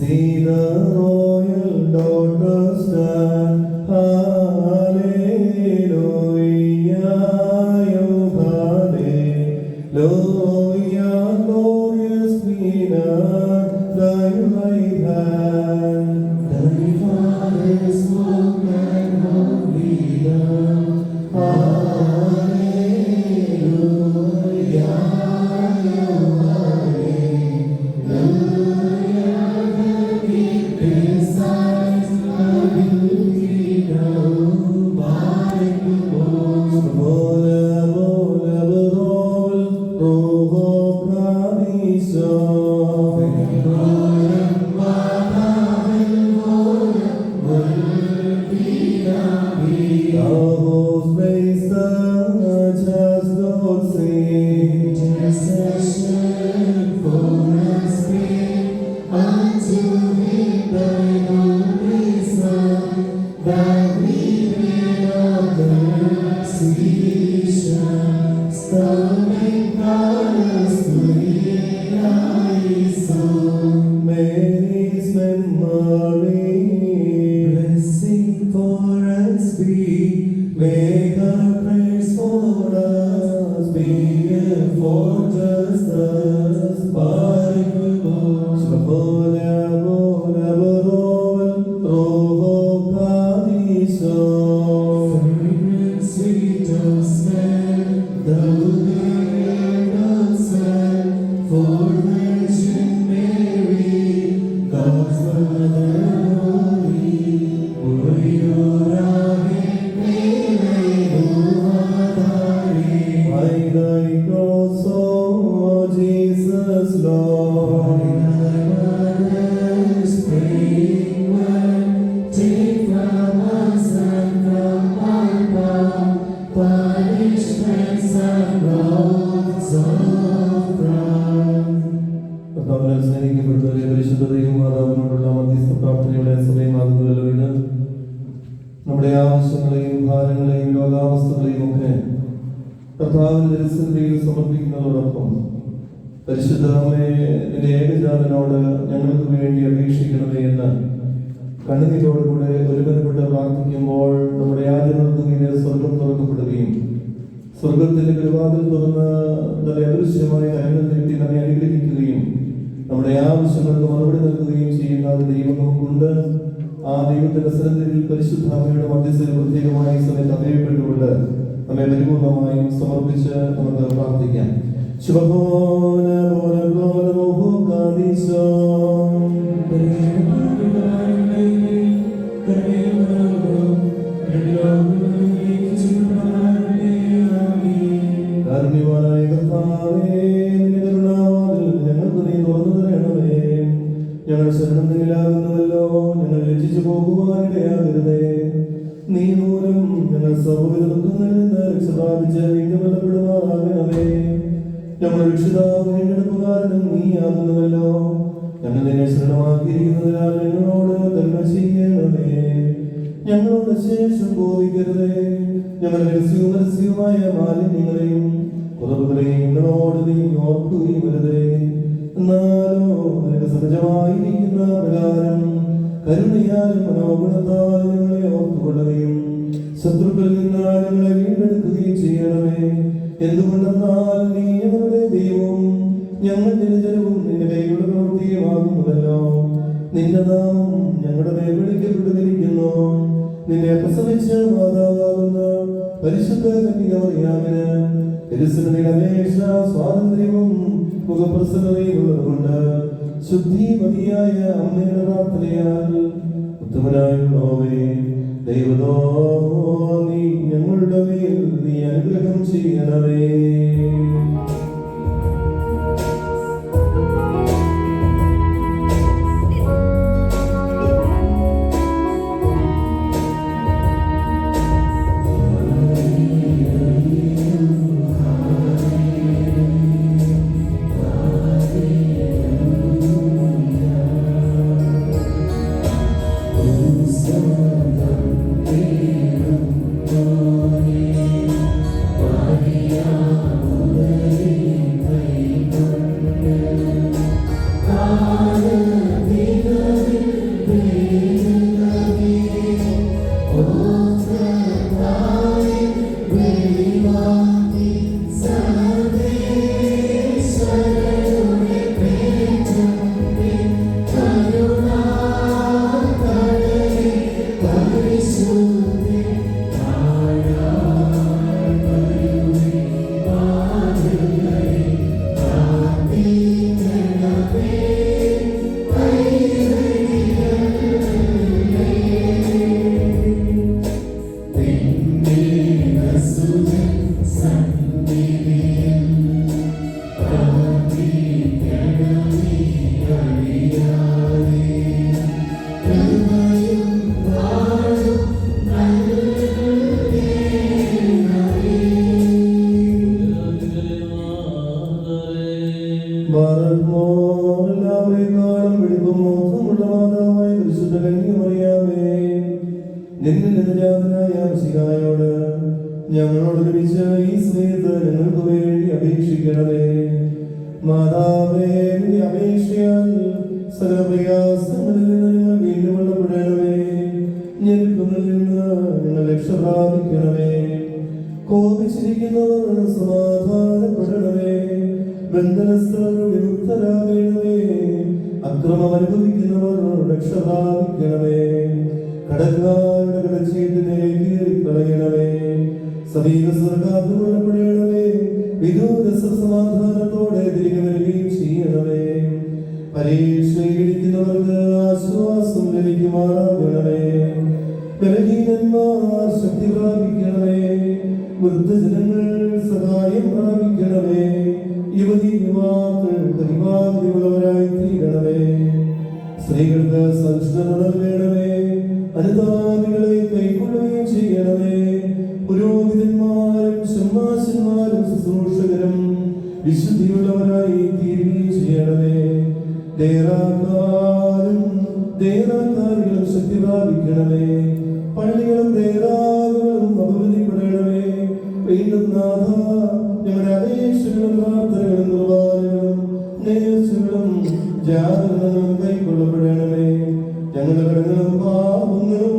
See the royal daughter stand, hallelujah, hallelujah, glorious Queen at thy right hand. Thy Father's smoke and holy love, hallelujah, Mary's memory, blessing for us be, make our prayers for us be a fortress thus by sweet of smell, the for Virgin Mary, God's Mother holy, by thy cross, O Jesus Lord, thy mother's praying word, take from us and from our bound punishments and wrongs of കർത്താവിനാൽ സ്നേഹിക്കപ്പെട്ടവരെ, പരിശുദ്ധ ദൈവമാതാവിനോടുള്ള മധ്യസ്ഥ പ്രാർത്ഥനയുടെ സമയമാകുന്നല്ലോ ഇത്. നമ്മുടെ ആവശ്യങ്ങളെയും ഭാരങ്ങളെയും ലോകാവസ്ഥകളെയും ഒക്കെ കർത്താവിന്റെ തിരുസന്നിധിയിൽ സമർപ്പിക്കുന്നതോടൊപ്പം പരിശുദ്ധ അമ്മയെ നിന്റെ ഏകജാതനോട് ഞങ്ങൾക്ക് വേണ്ടി അപേക്ഷിക്കണമേ എന്ന് കണ്ണുനീരോടുകൂടെ ഒരുമനപ്പെട്ട് പ്രാർത്ഥിക്കുമ്പോൾ നമ്മുടെ ആദ്യനീര് സ്വർഗം തുറക്കപ്പെടുകയും സ്വർഗത്തിന്റെ കൃപാതിൽ തുറന്ന് നല്ല അദൃശ്യമായ കരങ്ങൾ നീട്ടി നമ്മെ അനുഗ്രഹിക്കുകയും നമ്മുടെ ആവശ്യങ്ങൾക്ക് മറുപടി നൽകുകയും ചെയ്യുന്ന ഒരു ദൈവം നമുക്കുണ്ട്. ആ ദൈവത്തിന്റെ സന്നിധിയിൽ പരിശുദ്ധ അമ്മയുടെ മധ്യസ്ഥയിൽ പ്രത്യേകമായ സമയത്ത് അഭയപ്പെട്ടുകൊണ്ട് നമ്മെ പരിപൂർണമായും സമർപ്പിച്ച് നമുക്ക് പ്രാർത്ഥിക്കാം. കാരുണ്യവാനായ കർത്താവേ, നിന്റെ കരുണാവാതിൽ ഞങ്ങൾക്ക് നീ തുറന്നു തരണമേ. ഞങ്ങൾ ശരണം നിന്നിലാകുന്നുവല്ലോ, ഞങ്ങൾ ലജ്ജിച്ചു പോകുവാനിടയാകരുതേ. നീ മൂലം ഞങ്ങൾ സർവ്വവിധ ദുഃഖങ്ങളിൽ നിന്ന് രക്ഷ പ്രാപിച്ച് വീണ്ടും ബലപ്പെടുമാറാകണമേ. ഞങ്ങളുടെ രക്ഷിതാവ് വീണ്ടെടുപ്പുകാരനും നീയാകുന്നുവല്ലോ. ഞങ്ങൾ നിന്നെ ശരണമാക്കിയിരിക്കുന്നതിനാൽ ഞങ്ങളോട് കരുണ ചെയ്യണമേ. ഞങ്ങളുടെ ശേഷം കോപിക്കരുതേ. ഞങ്ങളുടെ രഹസ്യവുമായ മാലിന്യങ്ങളെയും കുറവുകളെയും ഞങ്ങളോട് നീ ഓർക്കുകയും വരുതേ. എന്നാലോ നിനക്ക് സഹജമായിരിക്കുന്ന പ്രകാരം കരുണയാലും മനോഗുണത്താലും ഞങ്ങളെ ഓർത്തുകൊള്ളുകയും ശത്രുക്കളിൽ നിന്ന് ഞങ്ങളെ വീണ്ടെടുക്കുകയും ചെയ്യണമേ. എന്തുകൊണ്ടെന്നാൽ നീ ഞങ്ങളുടെ ദൈവവും ഞങ്ങൾ നിരജനവും നിന്റെ കൈകളുടെ പ്രവൃത്തിയുമാകുന്നുവല്ലോ. നിന്റെ നാമം ഞങ്ങളുടെ മേൽ വിളിക്കപ്പെട്ടിരിക്കുന്നു. നിന്നെ പ്രസവിച്ച മാതാവാകുന്ന പരിശുദ്ധ കന്യകമറിയാമിന് തിരുസന്നിധിയിൽ അപേക്ഷ സ്വാതന്ത്ര്യവും മുഖപ്രസന്നതയും ഉള്ളതുകൊണ്ട് ശുദ്ധിമതിയായ അമ്മയുടെ പ്രാർത്ഥനയാൽ ഉത്തമനായുള്ളോവേ ദൈവതോ നീ ഞങ്ങളുടെ മേൽ നീ അനുഗ്രഹം ചെയ്യണമേ. എല്ലാവരെക്കാളും വെടിപ്പും മോഹമുള്ള മാതാവായ പരിശുദ്ധ കന്യകമറിയാമേ, നിന്നിൽ നിജാതനായ മിശിഹായോട് ഞങ്ങളോട് ലഭിച്ച ഈ സ്നേഹത്തെ ഞങ്ങൾക്ക് വേണ്ടി അപേക്ഷിക്കണമേ. മാതാവേ, നിന്റെ അപേക്ഷയാൽ സകല പ്രയാസങ്ങളിൽ നിന്ന് ഞങ്ങൾ വീണ്ടും വെള്ളപ്പെടണമേ. ഞെരുക്കങ്ങളിൽ നിന്ന് ഞങ്ങൾ രക്ഷ പ്രാപിക്കണമേ. കോപിച്ചിരിക്കുന്നവർ സമാധാനപ്പെടണമേ. ബന്ധനസ്ഥർ വിമുക്തരാകണമേ. അക്രമം അനുഭവിക്കുന്നവർ രക്ഷ പ്രാപിക്കണമേ. കടക്കാരുടെ കടച്ചീട്ടിനെ കീറിക്കളയണമേ. സമീപസ്ഥർ കാത്തുകൊള്ളപ്പെടണമേ. വിദൂരസ്ഥർ സമാധാനത്തോടെ തിരികെ വരികയും ചെയ്യണമേ. പരീക്ഷയിലിരിക്കുന്നവർക്ക് ആശ്വാസം ലഭിക്കുമാറാകണമേ. ബലഹീനന്മാർ ശക്തി പ്രാപിക്കണമേ. വൃദ്ധജനങ്ങൾ സഹായം പ്രാപിക്കണമേ. യുവതി യുവാക്കൾ പരിപാടിയുള്ളവരായി തീരണമേ. സ്ത്രീകൾക്ക് സഹിഷ്ണുത നൽകണമേ. അനുതാപികളെ കൈക്കൊള്ളുകയും ചെയ്യണമേ. പുരോഹിതന്മാരും ശമ്മാശന്മാരും ശുശ്രൂഷകരും വിശുദ്ധിയുള്ളവരായി തീരുകയും ചെയ്യണമേ. ദേറാക്കാരികളും ശക്തി പ്രാപിക്കണമേ. പള്ളികളും ദേറാകളും അഭിവൃദ്ധിപ്പെടണമേ. വീണ്ടും നാഥ, ഞങ്ങളുടെ അപേക്ഷകളും പ്രാർത്ഥനകളും കുർബാനകളും നേർച്ചകളും ജാഗരണങ്ങളും കൈക്കൊള്ളപ്പെടണമേ. ഞങ്ങളുടെ കടങ്ങളും പാപങ്ങളും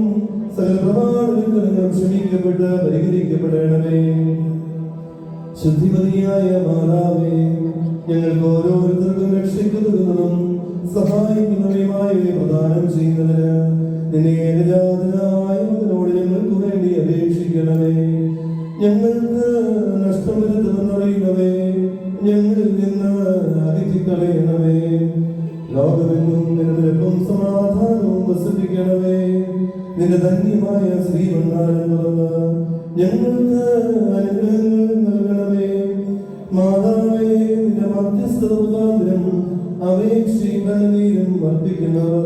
സകല പ്രമാണങ്ങളും ക്ഷമിക്കപ്പെട്ട് പരിഹരിക്കപ്പെടണമേ. ശുദ്ധിമതിയായ മാതാവേ, ഞങ്ങൾക്ക് ഓരോരുത്തർക്കും രക്ഷിക്കുന്നതും സഹായിക്കുന്നവയുമായ പ്രദാനം ചെയ്യുന്നതിന് നിന്നെ ഏകജാതനായ മകനോട് ഞങ്ങൾക്ക് വേണ്ടി അപേക്ഷിക്കണമേ. ഞങ്ങൾക്ക് നഷ്ടം വരുത്തുമെന്നറിയുന്നവേ, ഞങ്ങളിൽ നിന്ന് അകറ്റിക്കളയണമേ. ലോകമെങ്ങും നിരനിരപ്പും സമാധാനവും വസിപ്പിക്കണമേ. നിന്റെ ധന്യമായ ശ്രീവന്ദാനം തുറന്ന് ഞങ്ങൾക്ക് അനുഗ്രഹങ്ങൾ നൽകണമേ. മാതാവേ, നിന്റെ മധ്യസ്ഥത മുഖാന്തരം അപേക്ഷയും കണ്ണുനീരും അർപ്പിക്കുന്നവർ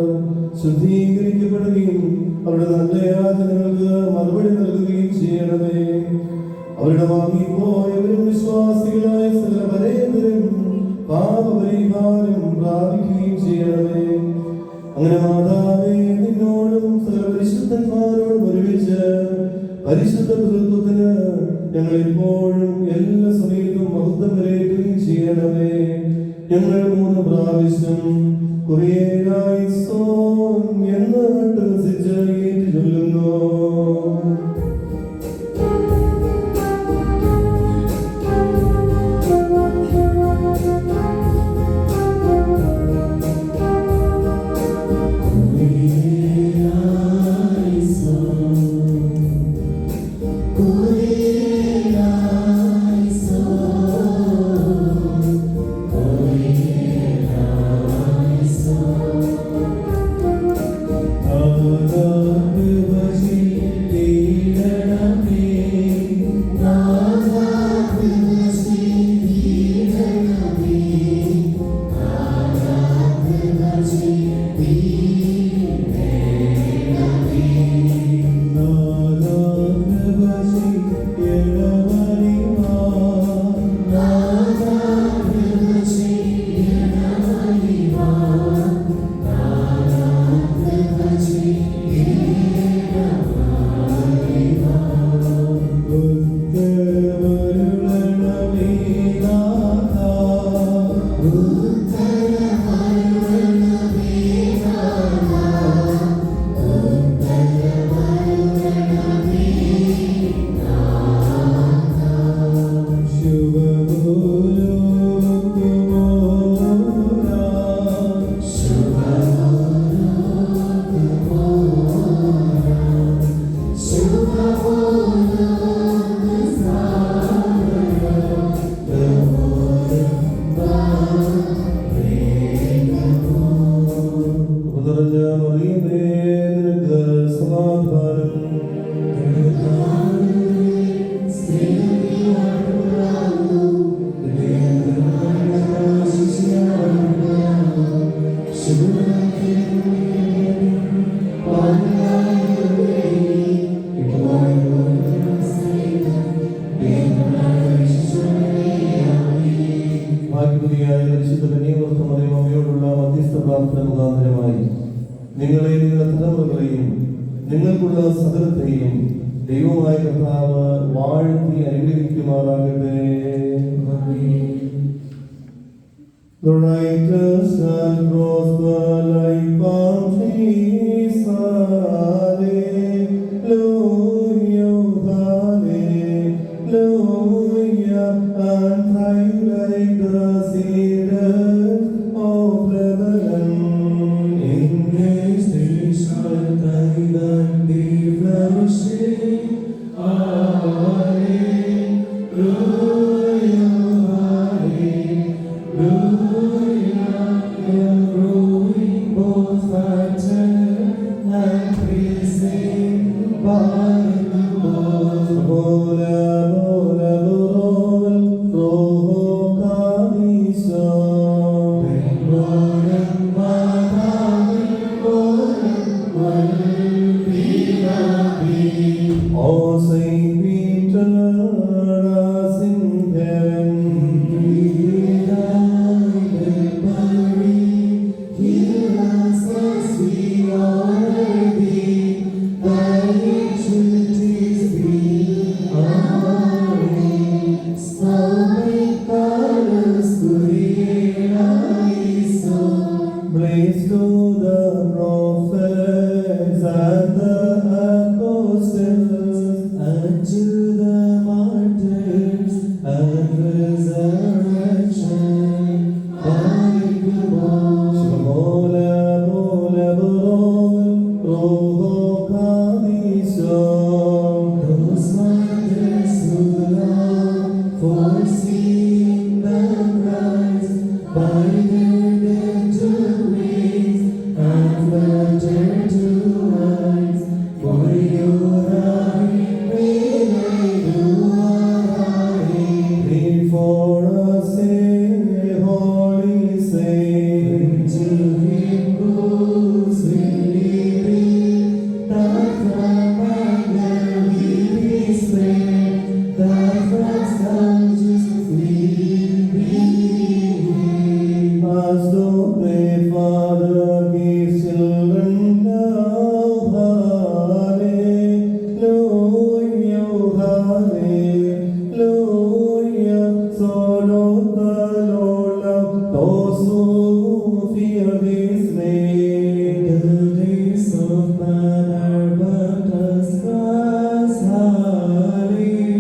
ശുദ്ധീകരിക്കപ്പെടുകയും അവരുടെ നല്ല യാചനകൾക്ക് മറുപടി നൽകുകയും ചെയ്യണമേ. അവരുടെ വാങ്ങിപ്പോയവരും വിശ്വാസികളായ സകല പരേതരും പാപപരിഹാരം പ്രാപിക്കുകയും ചെയ്യണമേ. അങ്ങനെ മാതാവേ, നിന്നോടും സകല പരിശുദ്ധന്മാരോടും ഒരുമിച്ച് പരിശുദ്ധ തൃത്വത്തിന് ഞങ്ങൾ ഇപ്പോഴും എല്ലാ സമയത്തും മഹത്വം വരേറ്റുകയും ചെയ്യണമേ. ഞങ്ങൾ 3 പ്രാവശ്യം കുറിയേലായിസോൻ എന്ന് അട്ടഹസിച്ച് ഏറ്റു ചൊല്ലുന്നു. മറിയമേ, നിനക്ക് സമാധാനം. ഭാഗ്യവതിയായ പരിശുദ്ധ കന്യാമറിയ മറിയമയോടുള്ള മധ്യസ്ഥ പ്രാർത്ഥന മുഖാന്തരമായി നിങ്ങളെ നിങ്ങളുടെ തലമുറകളെയും നിങ്ങൾക്കുള്ള സകലത്തെയും ദൈവമായ കർത്താവ് വാഴ്ത്തി അനുഗ്രഹിക്കുമാറാകട്ടെ. The righteous shall prosper like palm trees. Hallelujah, hallelujah, and thrive like the cedars of Lebanon. In this they shall thrive and be flourishing. Hallelujah, hallelujah, they are growing both fatter and pleasing by the Lord. Bola, bola, borol, roho kadisha. Oh, Saint Peter, as in heaven, praise to the prophets and the apostles, and to the martyrs and resurrection by the Lord. bola, bola, borol, roho kadisha. Those martyrs who long for seeing the Christ by their death to praise and flutter to rise. For your eye, Pray for us, holy saint. to him who's believing that from anger we be spared, that from scourges we be healed. As though they Father gives children love. Hallelujah, hallelujah. So doth the Lord love those who fear His name. The days of man are but as grass. Hallelujah,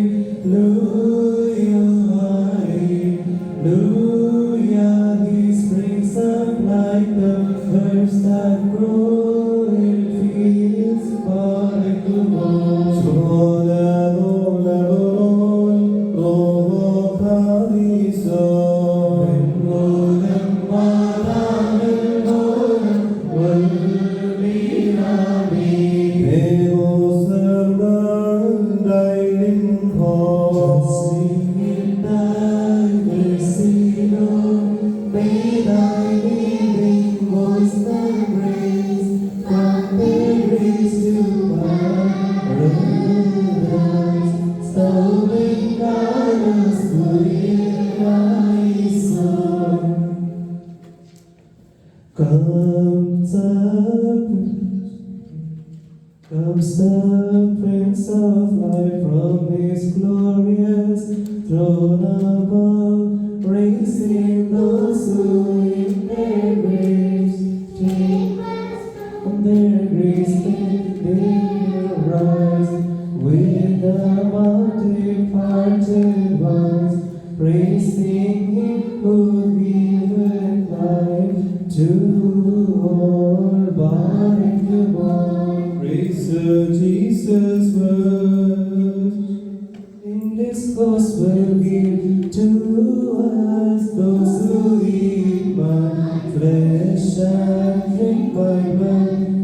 hallelujah. He springs up like the first that grow in fields by the Lord. Bola, bola, borol, roho kadisha. Comes the Prince of Life from His glorious throne above, raising those who in their graves take from their graves they rise with the multi-parted ones, praising Him who giveth life to all by the Lord. Praise Jesus first. In this gospel give to us those who eat my flesh and drink my blood.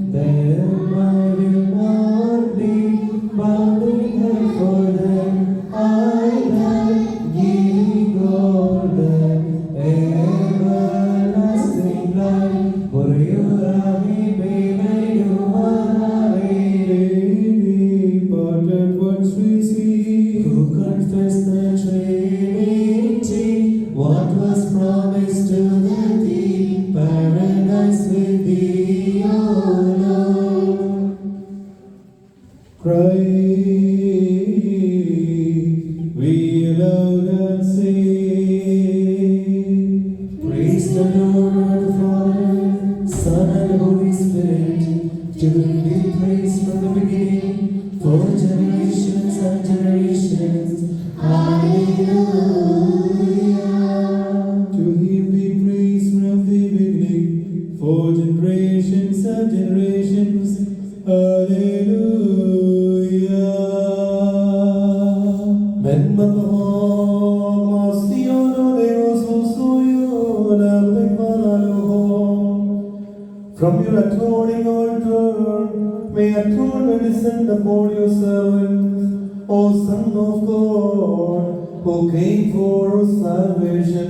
atoning altar, may atonement descend upon your servants, O Son of God, who came for our salvation,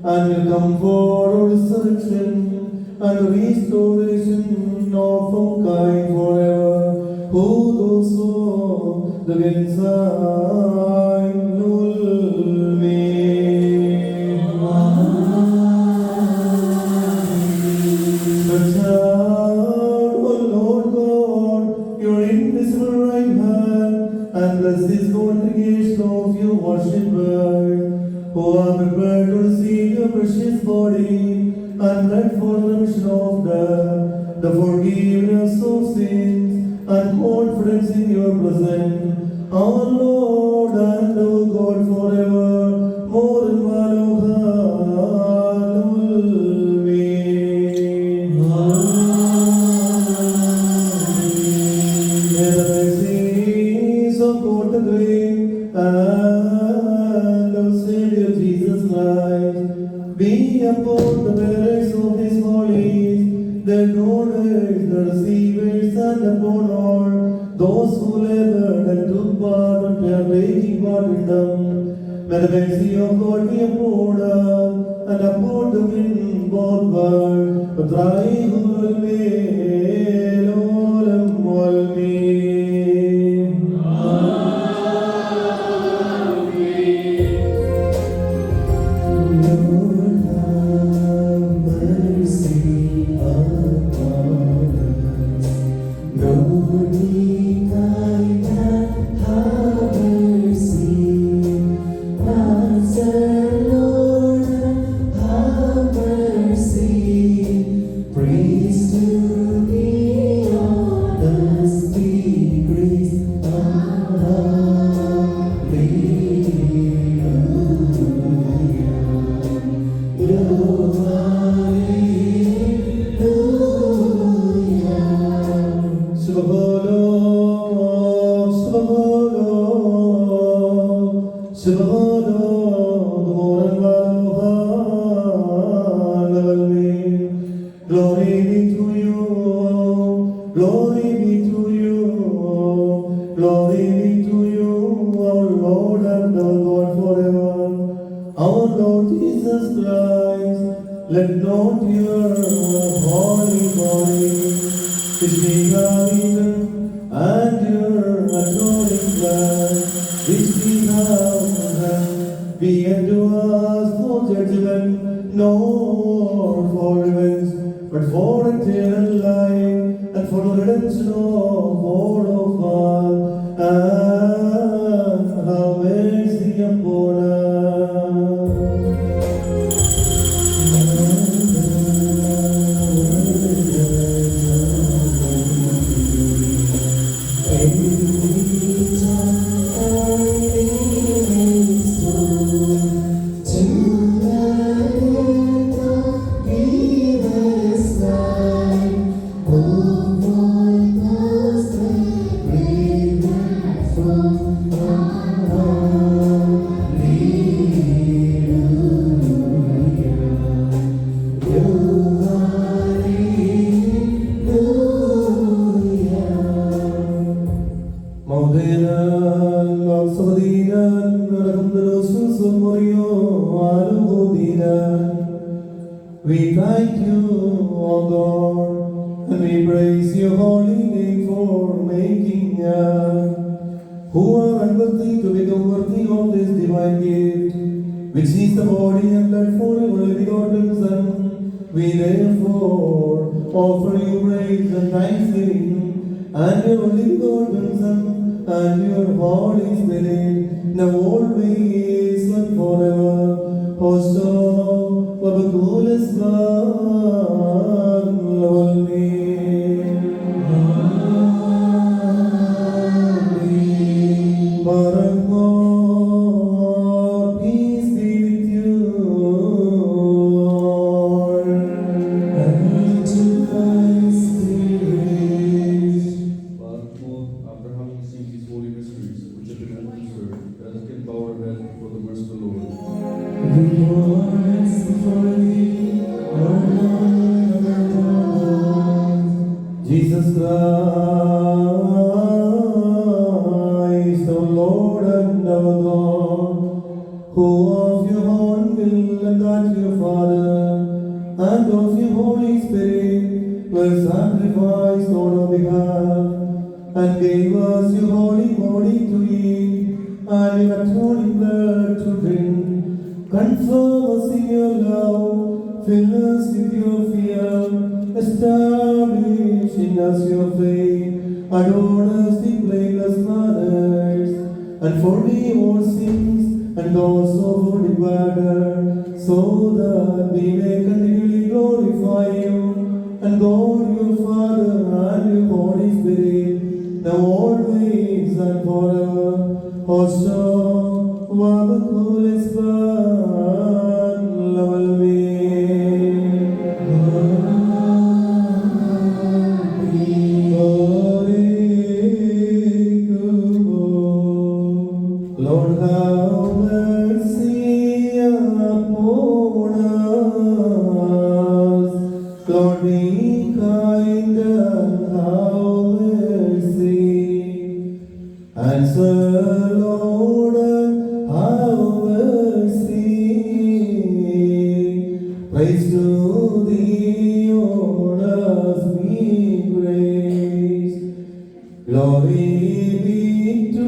and will come for our resurrection and restoration of mankind forever. Who those who the inside will be. Stretch out, O Lord God, your invisible right hand, and bless this congregation of your worshippers, who are prepared to receive your precious body and blood for the remission of death, the forgiveness of sins, and confidence in your presence, our Lord and our God forever, more than May the mercies of God the great and our Savior Jesus Christ be upon the bearers of these bodies, their donors, the receivers, and upon all those who labored and took part and are taking part in them. May the mercy of God be upon us and upon them in both worlds, but thrive who will be Lord Lord, have mercy upon us. Lord, be kind and have mercy. Answer, Lord, have mercy. Praise to thee, on us be grace. Glory be to you, glory be to you, glory be to you, our Lord and our God forever. Our Lord Jesus Christ, let not your holy body, which we have eaten, and your atoning blood, which we have drank, be unto us for judgment, nor for revenge, but for eternal life, and for the redemption of all of us, and have mercy upon us. We thank you, O God, and we praise your holy name for making us, who are unworthy to become worthy of this divine gift, which is the body and blood for your only begotten Son. We therefore offer you praise and thanksgiving, and your only begotten Son, and your Holy Spirit, now always and forever. Hosto, Wabakulis peace be with you all. And to thy spirit. After having received these holy mysteries, which have been undeserved, let us give our head before the mercy of the Lord. Jesus Christ, our Lord and our God, who of your own will and that your Father and of your Holy Spirit were sacrificed on our behalf, and gave us your holy body to eat and your atoning blood to drink. Confirm us in your love, fill us with your fear, establish in us your faith, adorn us with blameless manners, and forgive our sins and also holy battle, so that we may continually glorify you and God your Father and your Holy Spirit, now always and forever. Hoshah, Vabakul Espan, Lavalme. Lord, have mercy upon us. Lord, be kind and have mercy. Answer, Lord, and have mercy. Praise to thee, on us be grace. Glory be to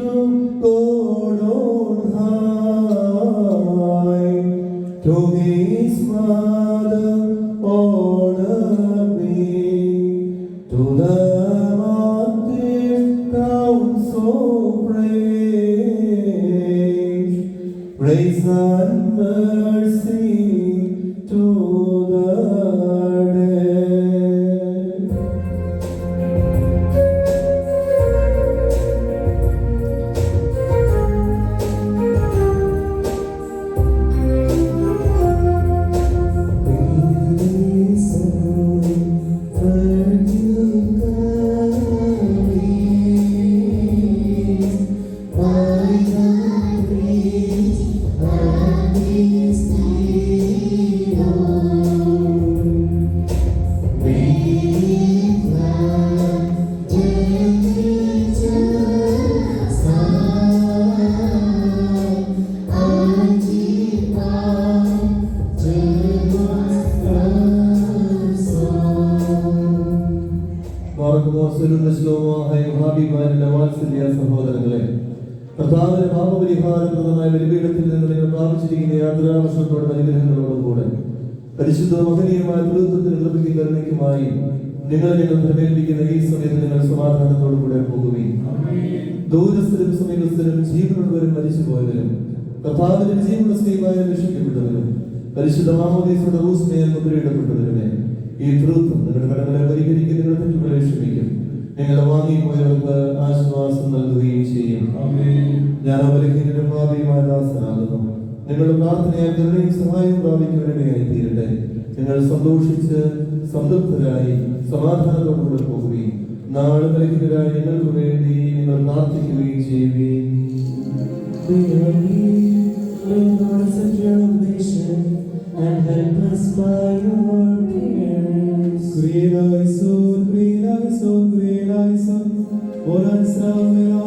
God on high, to his Mother honor be, to the martyrs crown so praise, grace and mercy to the dead. സഹോദരങ്ങളെ, കർത്താവിന്റെ പാപപരിഹാരപ്രദമായ ബലിപീഠത്തിൽ നിന്ന് നിങ്ങൾ പ്രാപിച്ചിരിക്കുന്ന യാത്രാവർഷത്തോടെ അനുഗ്രഹങ്ങളോടും കൂടെ പരിശുദ്ധ മഹനീയമായ തൃത്വത്തിന് കൃപയ്ക്കും കരുണയ്ക്കുമായി നിങ്ങൾ ഭരമേൽപ്പിക്കുന്ന ഈ സമയത്ത് നിങ്ങൾ സമാധാനത്തോടു കൂടെ പോകുകയും ദൂരസ്ഥരും സമീപസ്ഥരും ജീവനുള്ളവരും മരിച്ചുപോയവരും കർത്താവിന്റെ വിജയമുള്ള സ്നേഹമായി രക്ഷിക്കപ്പെട്ടവരും പരിശുദ്ധ മാമോദീസയുടെ ഊസ്മേൽ മുദ്രയിടപ്പെട്ടവരുമേ, ഈ തൃത്വം നിങ്ങളുടെ കടങ്ങളെ പരിഹരിക്കും, നിങ്ങളുടെ തെറ്റുകളെ ക്ഷമിക്കും, നിങ്ങളെ വാങ്ങിപ്പോയവർക്ക് ആശ്വാസം നൽകുകയും ചെയ്യും. ഞാൻ അവലംഘിനും ഭാവിയുമായ ദാസനാകുന്നു. നിങ്ങളുടെ പ്രാർത്ഥനയാൽ കരുണയും സഹായവും പ്രാപിക്കുവാനിടയായി തീരട്ടെ. നിങ്ങൾ സന്തോഷിച്ച് സംതൃപ്തരായി സമാധാനത്തോടുകൂടെ പോകുകയും നാളെ ബലഹീനരായി നിങ്ങൾക്ക് വേണ്ടി നിങ്ങൾ പ്രാർത്ഥിക്കുകയും ചെയ്യുകയും. And help us by your prayers. Credo, Credo, Credo, Credo, Oran Samuel.